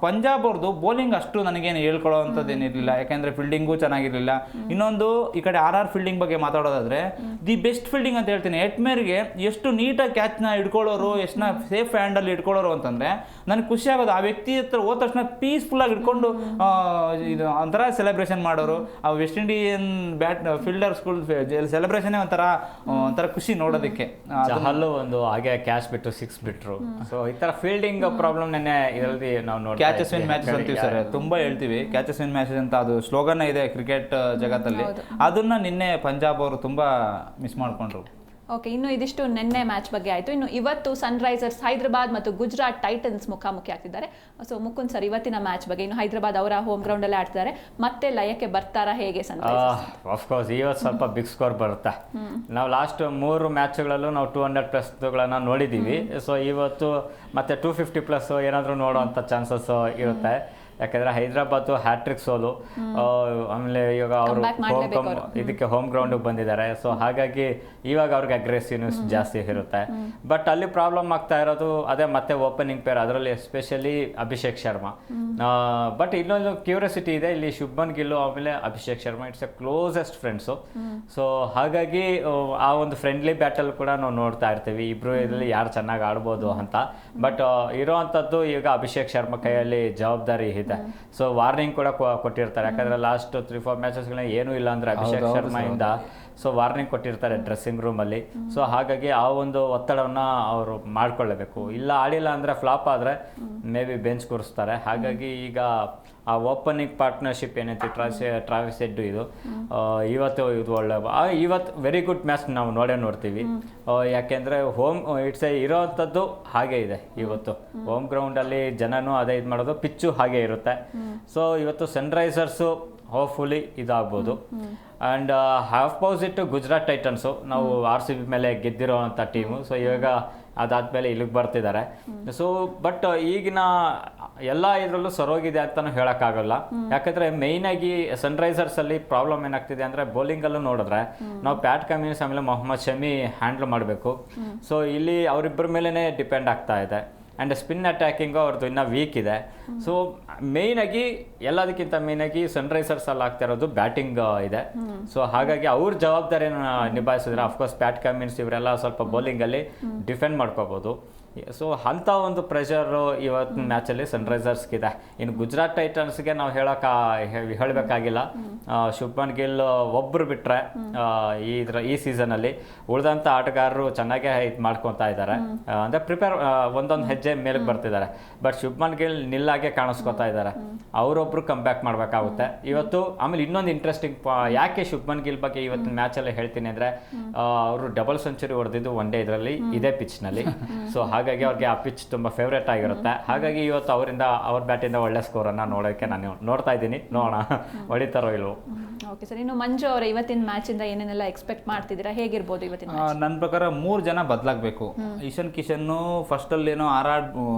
ಪಂಜಾಬ್ ಅವ್ರದ್ದು ಬೌಲಿಂಗ್ ಅಷ್ಟು ನನಗೇನು ಹೇಳ್ಕೊಳ್ಳೋ ಅಂಥದ್ದೇನಿರಲಿಲ್ಲ, ಯಾಕೆಂದರೆ ಫೀಲ್ಡಿಂಗು ಚೆನ್ನಾಗಿರಲಿಲ್ಲ. ಇನ್ನೊಂದು ಈ ಕಡೆ ಆರ್ ಫೀಲ್ಡಿಂಗ್ ಬಗ್ಗೆ ಮಾತಾಡೋದಾದ್ರೆ ದಿ ಬೆಸ್ಟ್ ಫೀಲ್ಡಿಂಗ್ ಅಂತ ಹೇಳ್ತೀನಿ. ಎಟ್ಮೇರ್ಗೆ ಎಷ್ಟು ನೀಟಾಗಿ ಕ್ಯಾಚ್ನ ಹಿಡ್ಕೊಳ್ಳೋರು, ಎಷ್ಟನ್ನ ಸೇಫ್ ಹ್ಯಾಂಡಲ್ಲಿ ಇಟ್ಕೊಳ್ಳೋರು ಅಂತಂದರೆ ನನಗೆ ಖುಷಿ ಆಗೋದು. ಆ ವ್ಯಕ್ತಿ ಹತ್ರ ಹೋದ ತಕ್ಷಣ ಪೀಸ್ಫುಲ್ಲಾಗಿ ಇಟ್ಕೊಂಡು ಇದು ಒಂಥರ ಸೆಲೆಬ್ರೇಷನ್ ಮಾಡೋರು. ಆ ವೆಸ್ಟ್ ಇಂಡಿಯನ್ ಫೀಲ್ಡರ್ಸ್ಗಳು ಸೆಲೆಬ್ರೇಷನ್ನೇ ಒಂಥರ ಖುಷಿ ನೋಡೋದಕ್ಕೆ. ಚಹಲ್ಲು ಒಂದು ಹಾಗೆ ಕ್ಯಾಚ್ ಬಿಟ್ಟು 6 ಬಿಟ್ರು. ಸೊ ಈ ತರ ಫೀಲ್ಡಿಂಗ್ ಪ್ರಾಬ್ಲಮ್ ನೆನ್ನೆ ಇದರಲ್ಲಿ ನಾವು ನೋಡಿ ಕ್ಯಾಚಸ್ ವಿನ್ ಮ್ಯಾಚಸ್ ಅಂತೀವಿ ಸರ್, ತುಂಬಾ ಹೇಳ್ತೀವಿ ಕ್ಯಾಚಸ್ ವಿನ್ ಮ್ಯಾಚಸ್ ಅಂತ. ಅದು ಸ್ಲೋಗನ್ ಇದೆ ಕ್ರಿಕೆಟ್ ಜಗತ್ತಲ್ಲಿ. ಅದನ್ನ ನಿನ್ನೆ ಪಂಜಾಬ್ ಅವರು ತುಂಬಾ ಮಿಸ್ ಮಾಡ್ಕೊಂಡ್ರು. ಓಕೆ, ಇನ್ನು ಇದಿಷ್ಟು ನಿನ್ನೆ ಮ್ಯಾಚ್ ಬಗ್ಗೆ ಆಯಿತು. ಇನ್ನು ಇವತ್ತು ಸನ್ರೈಸರ್ಸ್ ಹೈದರಾಬಾದ್ ಮತ್ತು ಗುಜರಾತ್ ಟೈಟನ್ಸ್ ಮುಖಾಮುಖಿ ಆಗ್ತಿದ್ದಾರೆ. ಸೊ ಮುಕುಂದ್ ಸರ್, ಇವತ್ತಿನ ಮ್ಯಾಚ್ ಬಗ್ಗೆ, ಇನ್ನು ಹೈದರಾಬಾದ್ ಅವರ ಹೋಮ್ ಗ್ರೌಂಡಲ್ಲೇ ಆಡ್ತಿದ್ದಾರೆ, ಮತ್ತೆ ಲಯಕ್ಕೆ ಬರ್ತಾರಾ ಹೇಗೆ ಸನ್ರೈಸರ್ಸ್? ಆಫ್ಕೋರ್ಸ್ ಇವತ್ತು ಸ್ವಲ್ಪ ಬಿಗ್ ಸ್ಕೋರ್ ಬರುತ್ತೆ. ನಾವು ಲಾಸ್ಟ್ 3 ಮ್ಯಾಚ್ಗಳಲ್ಲೂ ನಾವು 200+ ನೋಡಿದ್ದೀವಿ. ಸೊ ಇವತ್ತು ಮತ್ತೆ 250+ ಏನಾದರೂ ನೋಡೋವಂಥ ಚಾನ್ಸಸ್ ಇರುತ್ತೆ. ಯಾಕಂದರೆ ಹೈದರಾಬಾದ್ ಹ್ಯಾಟ್ರಿಕ್ ಸೋಲು, ಆಮೇಲೆ ಇವಾಗ ಅವರು ಇದಕ್ಕೆ ಹೋಮ್ ಗ್ರೌಂಡಿಗೆ ಬಂದಿದ್ದಾರೆ. ಸೊ ಹಾಗಾಗಿ ಇವಾಗ ಅವ್ರಿಗೆ ಅಗ್ರೆಸಿವ್ನೆಸ್ ಜಾಸ್ತಿ ಇರುತ್ತೆ. ಬಟ್ ಅಲ್ಲಿ ಪ್ರಾಬ್ಲಮ್ ಆಗ್ತಾ ಇರೋದು ಅದೇ ಮತ್ತೆ ಓಪನಿಂಗ್ ಪೇರ್, ಅದರಲ್ಲಿ ಎಸ್ಪೆಷಲಿ ಅಭಿಷೇಕ್ ಶರ್ಮಾ. ಬಟ್ ಇನ್ನೊಂದು ಕ್ಯೂರಿಯಾಸಿಟಿ ಇದೆ, ಇಲ್ಲಿ ಶುಭ್ಮನ್ ಗಿಲ್ಲು ಆಮೇಲೆ Abhishek Sharma it's A closest friends. So ಹಾಗಾಗಿ ಆ ಒಂದು ಫ್ರೆಂಡ್ಲಿ ಬ್ಯಾಟಲ್ ಕೂಡ ನಾವು ನೋಡ್ತಾ ಇರ್ತೀವಿ, ಇಬ್ರು ಇದರಲ್ಲಿ ಯಾರು ಚೆನ್ನಾಗಿ ಆಡ್ಬೋದು ಅಂತ. ಬಟ್ ಇರೋವಂಥದ್ದು ಈಗ ಅಭಿಷೇಕ್ ಶರ್ಮಾ ಕೈಯಲ್ಲಿ ಜವಾಬ್ದಾರಿ ಇದೆ. ಸೊ ವಾರ್ನಿಂಗ್ ಕೂಡ ಕೊಟ್ಟಿರ್ತಾರೆ, ಯಾಕಂದ್ರೆ ಲಾಸ್ಟ್ 3-4 ಮ್ಯಾಚಸ್ಗಳನ್ನ ಏನೂ ಇಲ್ಲ ಅಂದ್ರೆ ಅಭಿಷೇಕ್ ಶರ್ಮಾ ಇಂದ ಸೊ ವಾರ್ನಿಂಗ್ ಕೊಟ್ಟಿರ್ತಾರೆ ಡ್ರೆಸ್ಸಿಂಗ್ ರೂಮಲ್ಲಿ. ಸೊ ಹಾಗಾಗಿ ಆ ಒಂದು ಒತ್ತಡವನ್ನು ಅವರು ಮಾಡ್ಕೊಳ್ಳಬೇಕು. ಇಲ್ಲ ಆಡಿಲ್ಲ ಅಂದರೆ ಫ್ಲಾಪ್ ಆದರೆ ಮೇ ಬಿ ಬೆಂಚ್ ಕೂರಿಸ್ತಾರೆ. ಹಾಗಾಗಿ ಈಗ ಆ ಓಪನಿಂಗ್ ಪಾರ್ಟ್ನರ್ಶಿಪ್ ಏನೈತಿ ಟ್ರಾವಿಸ್ ಹೆಡ್ ಇದು ಇವತ್ತು ಒಳ್ಳೆ ಇವತ್ತು ವೆರಿ ಗುಡ್ ಮ್ಯಾಚ್ ನಾವು ನೋಡ್ತೀವಿ. ಯಾಕೆಂದರೆ ಹೋಮ್ ಇರೋವಂಥದ್ದು ಹಾಗೆ ಇದೆ. ಇವತ್ತು ಹೋಮ್ ಗ್ರೌಂಡಲ್ಲಿ ಜನನೂ ಅದೇ ಇದು ಮಾಡೋದು, ಪಿಚ್ಚು ಹಾಗೆ ಇರುತ್ತೆ. ಸೊ ಇವತ್ತು ಸನ್ರೈಸರ್ಸು ಹೋಪ್ಫುಲಿ ಇದಾಗ್ಬೋದು. ಆ್ಯಂಡ್ ಆಪೋಸಿಟ್ ಗುಜರಾತ್ ಟೈಟನ್ಸು, ನಾವು RCB ಮೇಲೆ ಗೆದ್ದಿರೋವಂಥ ಟೀಮು. ಸೊ ಇವಾಗ ಅದಾದಮೇಲೆ ಇಲ್ಲಿಗೆ ಬರ್ತಿದ್ದಾರೆ. ಸೊ ಬಟ್ ಈಗಿನ ಎಲ್ಲ ಇದರಲ್ಲೂ ಸರೋಗಿದೆ ಅಂತಲೂ ಹೇಳೋಕ್ಕಾಗಲ್ಲ. ಯಾಕಂದರೆ ಮೇಯ್ನಾಗಿ ಸನ್ರೈಸರ್ಸಲ್ಲಿ ಪ್ರಾಬ್ಲಮ್ ಏನಾಗ್ತಿದೆ ಅಂದರೆ ಬೌಲಿಂಗಲ್ಲೂ ನೋಡಿದ್ರೆ ನಾವು ಪ್ಯಾಟ್ ಕಮಿನ್ಸ್ ಆಮೇಲೆ ಮೊಹಮ್ಮದ್ ಶಮಿ ಹ್ಯಾಂಡಲ್ ಮಾಡಬೇಕು. ಸೊ ಇಲ್ಲಿ ಅವರಿಬ್ಬರ ಮೇಲೇ ಡಿಪೆಂಡ್ ಆಗ್ತಾ ಇದೆ. ಆ್ಯಂಡ್ ಸ್ಪಿನ್ ಅಟ್ಯಾಕಿಂಗು ಅವ್ರದ್ದು ಇನ್ನೂ ವೀಕ್ ಇದೆ. ಸೊ ಮೇಯ್ನಾಗಿ ಎಲ್ಲದಕ್ಕಿಂತ ಮೇಯ್ನಾಗಿ ಸನ್ರೈಸರ್ಸಲ್ಲಿ ಆಗ್ತಾ ಇರೋದು ಬ್ಯಾಟಿಂಗ್ ಇದೆ. ಸೊ ಹಾಗಾಗಿ ಅವ್ರ ಜವಾಬ್ದಾರಿನ ನಿಭಾಯಿಸಿದ್ರೆ ಅಫ್ಕೋರ್ಸ್ ಪ್ಯಾಟ್ ಕಮಿನ್ಸ್ ಇವರೆಲ್ಲ ಸ್ವಲ್ಪ ಬೌಲಿಂಗಲ್ಲಿ ಡಿಫೆಂಡ್ ಮಾಡ್ಕೋಬೋದು. ಸೊ ಅಂಥ ಒಂದು ಪ್ರೆಷರು ಇವತ್ತಿನ ಮ್ಯಾಚಲ್ಲಿ ಸನ್ರೈಸರ್ಸ್ಗಿದೆ. ಇನ್ನು ಗುಜರಾತ್ ಟೈಟನ್ಸ್ಗೆ ನಾವು ಹೇಳಬೇಕಾಗಿಲ್ಲ. ಶುಭ್ಮನ್ ಗಿಲ್ ಒಬ್ಬರು ಬಿಟ್ಟರೆ ಈ ಸೀಸನಲ್ಲಿ ಉಳಿದಂಥ ಆಟಗಾರರು ಚೆನ್ನಾಗೇ ಇದು ಮಾಡ್ಕೊತಾ ಇದ್ದಾರೆ, ಅಂದರೆ ಒಂದೊಂದು ಹೆಜ್ಜೆ ಮೇಲಕ್ಕೆ ಬರ್ತಿದ್ದಾರೆ. ಬಟ್ ಶುಭ್ಮನ್ ಗಿಲ್ ನಿಲ್ಲಾಗೆ ಕಾಣಿಸ್ಕೊತಾ ಇದ್ದಾರೆ, ಅವರೊಬ್ಬರು ಕಮ್ ಬ್ಯಾಕ್ ಮಾಡಬೇಕಾಗುತ್ತೆ ಇವತ್ತು. ಆಮೇಲೆ ಇನ್ನೊಂದು ಇಂಟ್ರೆಸ್ಟಿಂಗ್ ಯಾಕೆ ಶುಭ್ಮನ್ ಗಿಲ್ ಬಗ್ಗೆ ಇವತ್ತಿನ ಮ್ಯಾಚಲ್ಲಿ ಹೇಳ್ತೀನಿ ಅಂದರೆ, ಅವರು ಡಬಲ್ ಸೆಂಚುರಿ ಹೊಡೆದಿದ್ದು ಒನ್ ಡೇ ಇದರಲ್ಲಿ ಇದೇ ಪಿಚ್ನಲ್ಲಿ. ಸೊ ಹಾಗಾಗಿ ಅವ್ರಿಗೆ ಆ ಪಿಚ್ ತುಂಬ ಫೇವ್ರೇಟ್ ಆಗಿರುತ್ತೆ. ಹಾಗಾಗಿ ಇವತ್ತು ಅವ್ರ ಬ್ಯಾಟಿಂದ ಒಳ್ಳೆ ಸ್ಕೋರನ್ನು ನೋಡೋಕ್ಕೆ ನಾನು ನೋಡ್ತಾ ಇದ್ದೀನಿ. ನೋಡೋಣ ಹೊಡಿತಾರೋ ಇಲ್ವೋ. ಓಕೆ ಸರ್, ಇನ್ನು ಮಂಜು ಅವರ ಇವತ್ತಿನ ಮ್ಯಾಚಿಂದ ಏನೇನೆಲ್ಲ ಎಕ್ಸ್ಪೆಕ್ಟ್ ಮಾಡ್ತಿದ್ದೀರಾ, ಹೇಗಿರ್ಬೋದು ಇವತ್ತಿನ ಮ್ಯಾಚ್? ನನ್ನ ಪ್ರಕಾರ 3 ಜನ ಬದಲಾಗಬೇಕು. ಇಶಾನ್ ಕಿಶನ್ನು ಫಸ್ಟಲ್ಲಿ ಏನೋ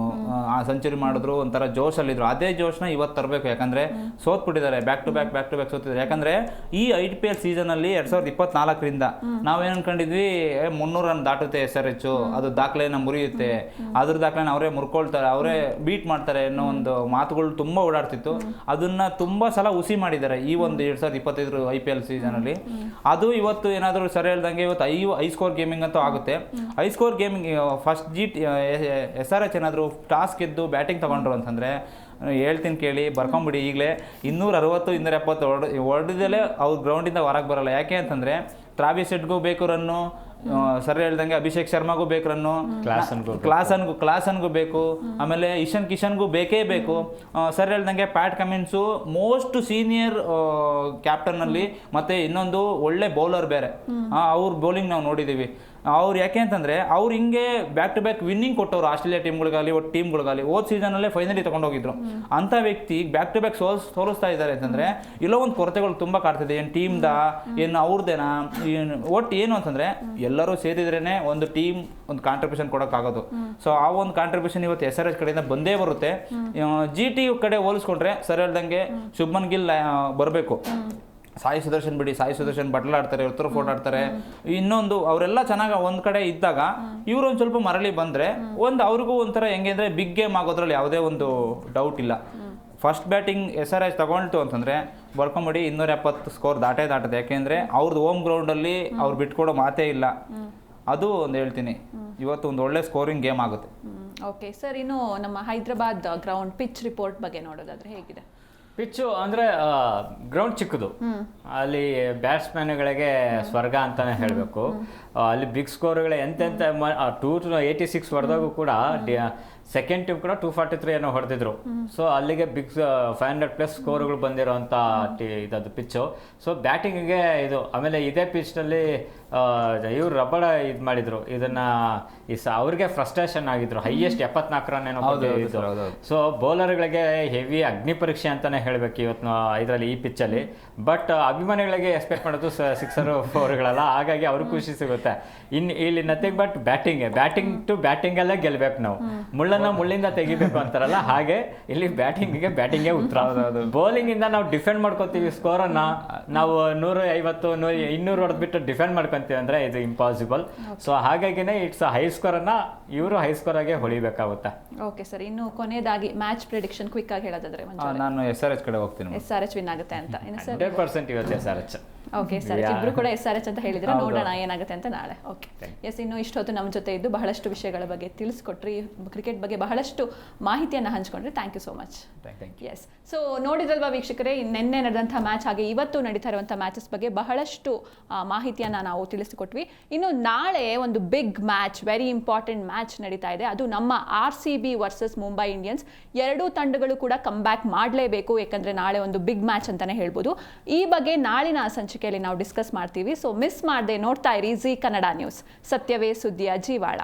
ಸೆಂಚುರಿ ಮಾಡಿದ್ರು, ಒಂಥರ ಜೋಶಲ್ಲಿದ್ರು. ಅದೇ ಜೋಶ್ನ ಇವತ್ತು ತರಬೇಕು. ಯಾಕಂದರೆ ಸೋತ್ಬಿಟ್ಟಿದ್ದಾರೆ, ಬ್ಯಾಕ್ ಟು ಬ್ಯಾಕ್ ಸೋತಿದ್ದಾರೆ. ಯಾಕಂದರೆ ಈ IPL ಸೀಸನಲ್ಲಿ 2024ರಿಂದ ನಾವೇನು ಅನ್ಕೊಂಡಿದ್ವಿ, 300 ರನ್ ದಾಟುತ್ತೆ SRH, ಅದು ದಾಖಲೆನ ಮುರಿಯುತ್ತೆ, ಅದ್ರ ದಾಖಲೆನ ಅವರೇ ಮುರ್ಕೊಳ್ತಾರೆ, ಅವರೇ ಬೀಟ್ ಮಾಡ್ತಾರೆ ಅನ್ನೋ ಒಂದು ಮಾತುಗಳು ತುಂಬ ಓಡಾಡ್ತಿತ್ತು. ಅದನ್ನ ತುಂಬ ಸಲ ಹುಸಿ ಮಾಡಿದ್ದಾರೆ ಈ ಒಂದು 2025 IPL ಸೀಸನಲ್ಲಿ. ಅದು ಇವತ್ತು ಏನಾದರೂ ಸರಿ ಹೇಳ್ದಂಗೆ ಇವತ್ತು ಹೈ ಸ್ಕೋರ್ ಗೇಮಿಂಗ್ ಅಂತೂ ಆಗುತ್ತೆ. High score gaming first SRH ಏನಾದರೂ ಟಾಸ್ ಗೆದ್ದು ಬ್ಯಾಟಿಂಗ್ ತಗೊಂಡ್ರು ಅಂತಂದರೆ ಹೇಳ್ತೀನಿ ಕೇಳಿ, ಬರ್ಕೊಂಬಿಡಿ ಈಗಲೇ. 260 270 ಹೊಡೆದಲೇ ಅವ್ರ ಗ್ರೌಂಡಿಂದ ಹೊರಗೆ ಬರೋಲ್ಲ. ಯಾಕೆ ಅಂತಂದರೆ ಟ್ರಾವಿಸ್ ಹೆಡ್ಗೂ ಬೇಕು ರನ್ನು, ಸರಿ ಹೇಳ್ದಂಗೆ ಅಭಿಷೇಕ್ ಶರ್ಮಾಗೂ ಬೇಕು ರನ್ನು, ಕ್ಲಾಸನ್ಗೂ ಬೇಕು, ಆಮೇಲೆ ಇಶಾನ್ ಕಿಶನ್ಗೂ ಬೇಕೇ ಬೇಕು. ಸರಿ ಹೇಳ್ದಂಗೆ ಪ್ಯಾಟ್ ಕಮಿನ್ಸು ಮೋಸ್ಟ್ ಸೀನಿಯರ್ ಕ್ಯಾಪ್ಟನ್ನಲ್ಲಿ, ಮತ್ತು ಇನ್ನೊಂದು ಒಳ್ಳೆ ಬೌಲರ್ ಬೇರೆ. ಅವ್ರ ಬೌಲಿಂಗ್ ನಾವು ನೋಡಿದ್ದೀವಿ. ಅವ್ರು ಯಾಕೆ ಅಂತಂದರೆ ಅವ್ರು ಹಿಂಗೆ ಬ್ಯಾಕ್ ಟು ಬ್ಯಾಕ್ ವಿನ್ನಿಂಗ್ ಕೊಟ್ಟವರು ಆಸ್ಟ್ರೇಲಿಯಾ ಟೀಮ್ಗಳಿಗಾಗಲಿ ಒಟ್ಟು ಟೀಮ್ಗಳಿಗಾಗಲಿ. ಹೋದ ಸೀಸನಲ್ಲೇ ಫೈನಲಿ ತೊಗೊಂಡೋಗಿದ್ರು. ಅಂಥ ವ್ಯಕ್ತಿ ಬ್ಯಾಕ್ ಟು ಬ್ಯಾಕ್ ಸೋಲಿಸ್ತಾ ಇದ್ದಾರೆ ಅಂತಂದರೆ ಇಲ್ಲೋ ಒಂದು ಕೊರತೆಗಳು ತುಂಬ ಕಾಡ್ತಿದೆ. ಏನು ಟೀಮ್ದ, ಏನು ಅವ್ರದ್ದೇನಾ, ಒಟ್ಟು ಏನು ಅಂತಂದರೆ ಎಲ್ಲರೂ ಸೇರಿದ್ರೇ ಒಂದು ಟೀಮ್ ಒಂದು ಕಾಂಟ್ರಿಬ್ಯೂಷನ್ ಕೊಡೋಕ್ಕಾಗೋದು. ಸೊ ಆ ಒಂದು ಕಾಂಟ್ರಿಬ್ಯೂಷನ್ ಇವತ್ತು SRH ಕಡೆಯಿಂದ ಬಂದೇ ಬರುತ್ತೆ. GT ಕಡೆ ಹೋಲಿಸ್ಕೊಂಡ್ರೆ ಸರಿ ಹೇಳ್ದಂಗೆ ಶುಭ್ಮನ್ ಗಿಲ್ ಬರಬೇಕು. ಸಾಯಿ ಸುದರ್ಶನ್ ಬಿಡಿ, ಸಾಯಿ ಸುದರ್ಶನ್ ಬಟ್ಲ ಆಡ್ತಾರೆ, ಉತ್ತರ ಫೋರ್ಟ್ ಆಡ್ತಾರೆ, ಇನ್ನೊಂದು ಅವರೆಲ್ಲ ಚೆನ್ನಾಗಿ ಒಂದು ಕಡೆ ಇದ್ದಾಗ ಇವರು ಒಂದು ಸ್ವಲ್ಪ ಮರಳಿ ಬಂದರೆ ಒಂದು ಅವ್ರಿಗೂ ಒಂಥರ ಹೆಂಗೆ ಅಂದರೆ ಬಿಗ್ ಗೇಮ್ ಆಗೋದ್ರಲ್ಲಿ ಯಾವುದೇ ಒಂದು ಡೌಟ್ ಇಲ್ಲ. ಫಸ್ಟ್ ಬ್ಯಾಟಿಂಗ್ SRH ತಗೊಳ್ತು ಅಂತಂದರೆ ಬರ್ಕೊಂಬಿಡಿ 270 ಸ್ಕೋರ್ ದಾಟದೆ. ಯಾಕೆಂದರೆ ಅವ್ರದ್ದು ಹೋಮ್ ಗ್ರೌಂಡಲ್ಲಿ ಅವ್ರು ಬಿಟ್ಕೊಡೋ ಮಾತೇ ಇಲ್ಲ. ಅದು ಒಂದು ಹೇಳ್ತೀನಿ, ಇವತ್ತು ಒಂದು ಒಳ್ಳೆ ಸ್ಕೋರಿಂಗ್ ಗೇಮ್ ಆಗುತ್ತೆ. ಓಕೆ ಸರ್, ಇನ್ನು ನಮ್ಮ ಹೈದರಾಬಾದ್ ಗ್ರೌಂಡ್ ಪಿಚ್ ರಿಪೋರ್ಟ್ ಬಗ್ಗೆ ನೋಡೋದಾದ್ರೆ ಹೇಗಿದೆ? ಪಿಚ್ಚು ಅಂದರೆ ಗ್ರೌಂಡ್ ಚಿಕ್ಕದು, ಅಲ್ಲಿ ಬ್ಯಾಟ್ಸ್ಮನ್ಗಳಿಗೆ ಸ್ವರ್ಗ ಅಂತಾನೆ ಹೇಳಬೇಕು. ಅಲ್ಲಿ ಬಿಗ್ ಸ್ಕೋರ್ಗಳು ಎಂತೆಂಥ 286 ಹೊಡೆದಾಗೂ ಕೂಡ ಸೆಕೆಂಡ್ ಟೀಮ್ ಕೂಡ 243 ಏನೋ ಹೊಡೆದಿದ್ರು. ಸೊ ಅಲ್ಲಿಗೆ ಬಿಗ್ 500+ ಸ್ಕೋರ್ಗಳು ಬಂದಿರೋಂಥ ಇದದು ಪಿಚ್ಚು. ಸೊ ಬ್ಯಾಟಿಂಗಿಗೆ ಇದು. ಆಮೇಲೆ ಇದೇ ಪಿಚ್ನಲ್ಲಿ ಇವ್ರು ರಬ್ಬಡ ಇದು ಮಾಡಿದ್ರು, ಇದನ್ನ ಅವ್ರಿಗೆ ಫ್ರಸ್ಟ್ರೇಷನ್ ಆಗಿದ್ರು. ಹೈಯೆಸ್ಟ್ 74 ರನ್ ಏನೋ ಕೊಟ್ಟಿದ್ದು. ಸೊ ಬೌಲರ್ಗಳಿಗೆ ಹೆವಿ ಅಗ್ನಿ ಪರೀಕ್ಷೆ ಅಂತಾನೆ ಹೇಳಬೇಕು ಇವತ್ತು ಇದರಲ್ಲಿ, ಈ ಪಿಚ್ಚಲ್ಲಿ. ಬಟ್ ಅಭಿಮಾನಿಗಳಿಗೆ ಎಕ್ಸ್ಪೆಕ್ಟ್ ಮಾಡೋದು 6 4ಗಳಲ್ಲ, ಹಾಗಾಗಿ ಅವ್ರಿಗೆ ಖುಷಿ ಸಿಗುತ್ತೆ. ಇಲ್ಲಿ ನಥಿಂಗ್ ಬಟ್ ಬ್ಯಾಟಿಂಗ್ ಟು ಬ್ಯಾಟಿಂಗಲ್ಲೇ ಗೆಲ್ಬೇಕು ನಾವು. ಮುಳ್ಳಿಂದ ತೆಗಿಬೇಕು ಅಂತಾರಲ್ಲ, ಹಾಗೆ ಇಲ್ಲಿ ಬ್ಯಾಟಿಂಗ್ಗೆ ಉತ್ತರ. ಬೌಲಿಂಗ್ ಇಂದ ನಾವು ಡಿಫೆಂಡ್ ಮಾಡ್ಕೊತೀವಿ, ಸ್ಕೋರನ್ನ ನಾವು 150 200 ಹೊಡೆದ್ಬಿಟ್ಟು ಡಿಫೆಂಡ್ ಮಾಡ್ಕೊಂತೀವಿ ಅಂದ್ರೆ ಇದು ಇಂಪಾಸಿಬಲ್. ಸೊ ಹಾಗಾಗಿನೇ ಇಟ್ಸ್ ಹೈ ಸ್ಕೋರ್ ಅನ್ನ ಇವರು ಹೈ ಸ್ಕೋರ್ ಆಗಿ ಹೊಳಿಬೇಕಾಗುತ್ತೆ. ಓಕೆ ಸರ್, ಇನ್ನು ಕೊನೆಯದಾಗಿ ಮ್ಯಾಚ್ ಪ್ರಿಡಿಕ್ಷನ್ ಕ್ವಿಕ್ ಆಗಿ ಹೇಳೋದಾದ್ರೆ ನಾನು SRH ಕಡೆ ಹೋಗ್ತೀನಿ. SRH ವಿನ್ ಆಗುತ್ತೆ ಅಂತ. 100% ಇವತ್ತು SRH. ಓಕೆ ಸರ್, ಇಬ್ರು ಕೂಡ SRH ಅಂತ ಹೇಳಿದ್ರೆ ನೋಡೋಣ ಏನಾಗುತ್ತೆ ಅಂತ ನಾಳೆ. ಓಕೆ ಎಸ್, ಇನ್ನು ಇಷ್ಟೊತ್ತು ನಮ್ಮ ಜೊತೆ ಇದ್ದು ಬಹಳಷ್ಟು ವಿಷಯಗಳ ಬಗ್ಗೆ ತಿಳಿಸ್ಕೊಟ್ರಿ, ಕ್ರಿಕೆಟ್ ಬಗ್ಗೆ ಬಹಳಷ್ಟು ಮಾಹಿತಿಯನ್ನು ಹಂಚ್ಕೊಂಡ್ರಿ. Thank you so much. Yes, so ನೋಡಿದ್ರಲ್ವಾ ವೀಕ್ಷಕರೇ, ನಿನ್ನೆ ನಡೆದಂಥ ಮ್ಯಾಚ್ ಹಾಗೆ ಇವತ್ತು ನಡೀತಾ ಇರುವಂಥ ಮ್ಯಾಚಸ್ ಬಗ್ಗೆ ಬಹಳಷ್ಟು ಮಾಹಿತಿಯನ್ನು ನಾವು ತಿಳಿಸಿಕೊಟ್ವಿ. ಇನ್ನು ನಾಳೆ ಒಂದು big match, very important match ನಡೀತಾ ಇದೆ. ಅದು ನಮ್ಮ RCB ವರ್ಸಸ್ ಮುಂಬೈ ಇಂಡಿಯನ್ಸ್. ಎರಡೂ ತಂಡಗಳು ಕೂಡ ಕಮ್ ಬ್ಯಾಕ್ ಮಾಡಲೇಬೇಕು, ಯಾಕಂದರೆ ನಾಳೆ ಒಂದು ಬಿಗ್ ಮ್ಯಾಚ್ ಅಂತಲೇ ಹೇಳ್ಬೋದು. ಈ ಬಗ್ಗೆ ನಾಳಿನ ಸಂಚಿಕೆಯಲ್ಲಿ ನಾವು ಡಿಸ್ಕಸ್ ಮಾಡ್ತೀವಿ. ಸೊ ಮಿಸ್ ಮಾಡದೆ ನೋಡ್ತಾ ಇರಿ ಜೀ ಕನ್ನಡ ನ್ಯೂಸ್. ಸತ್ಯವೇ ಸುದ್ದಿಯ ಜೀವಾಳ.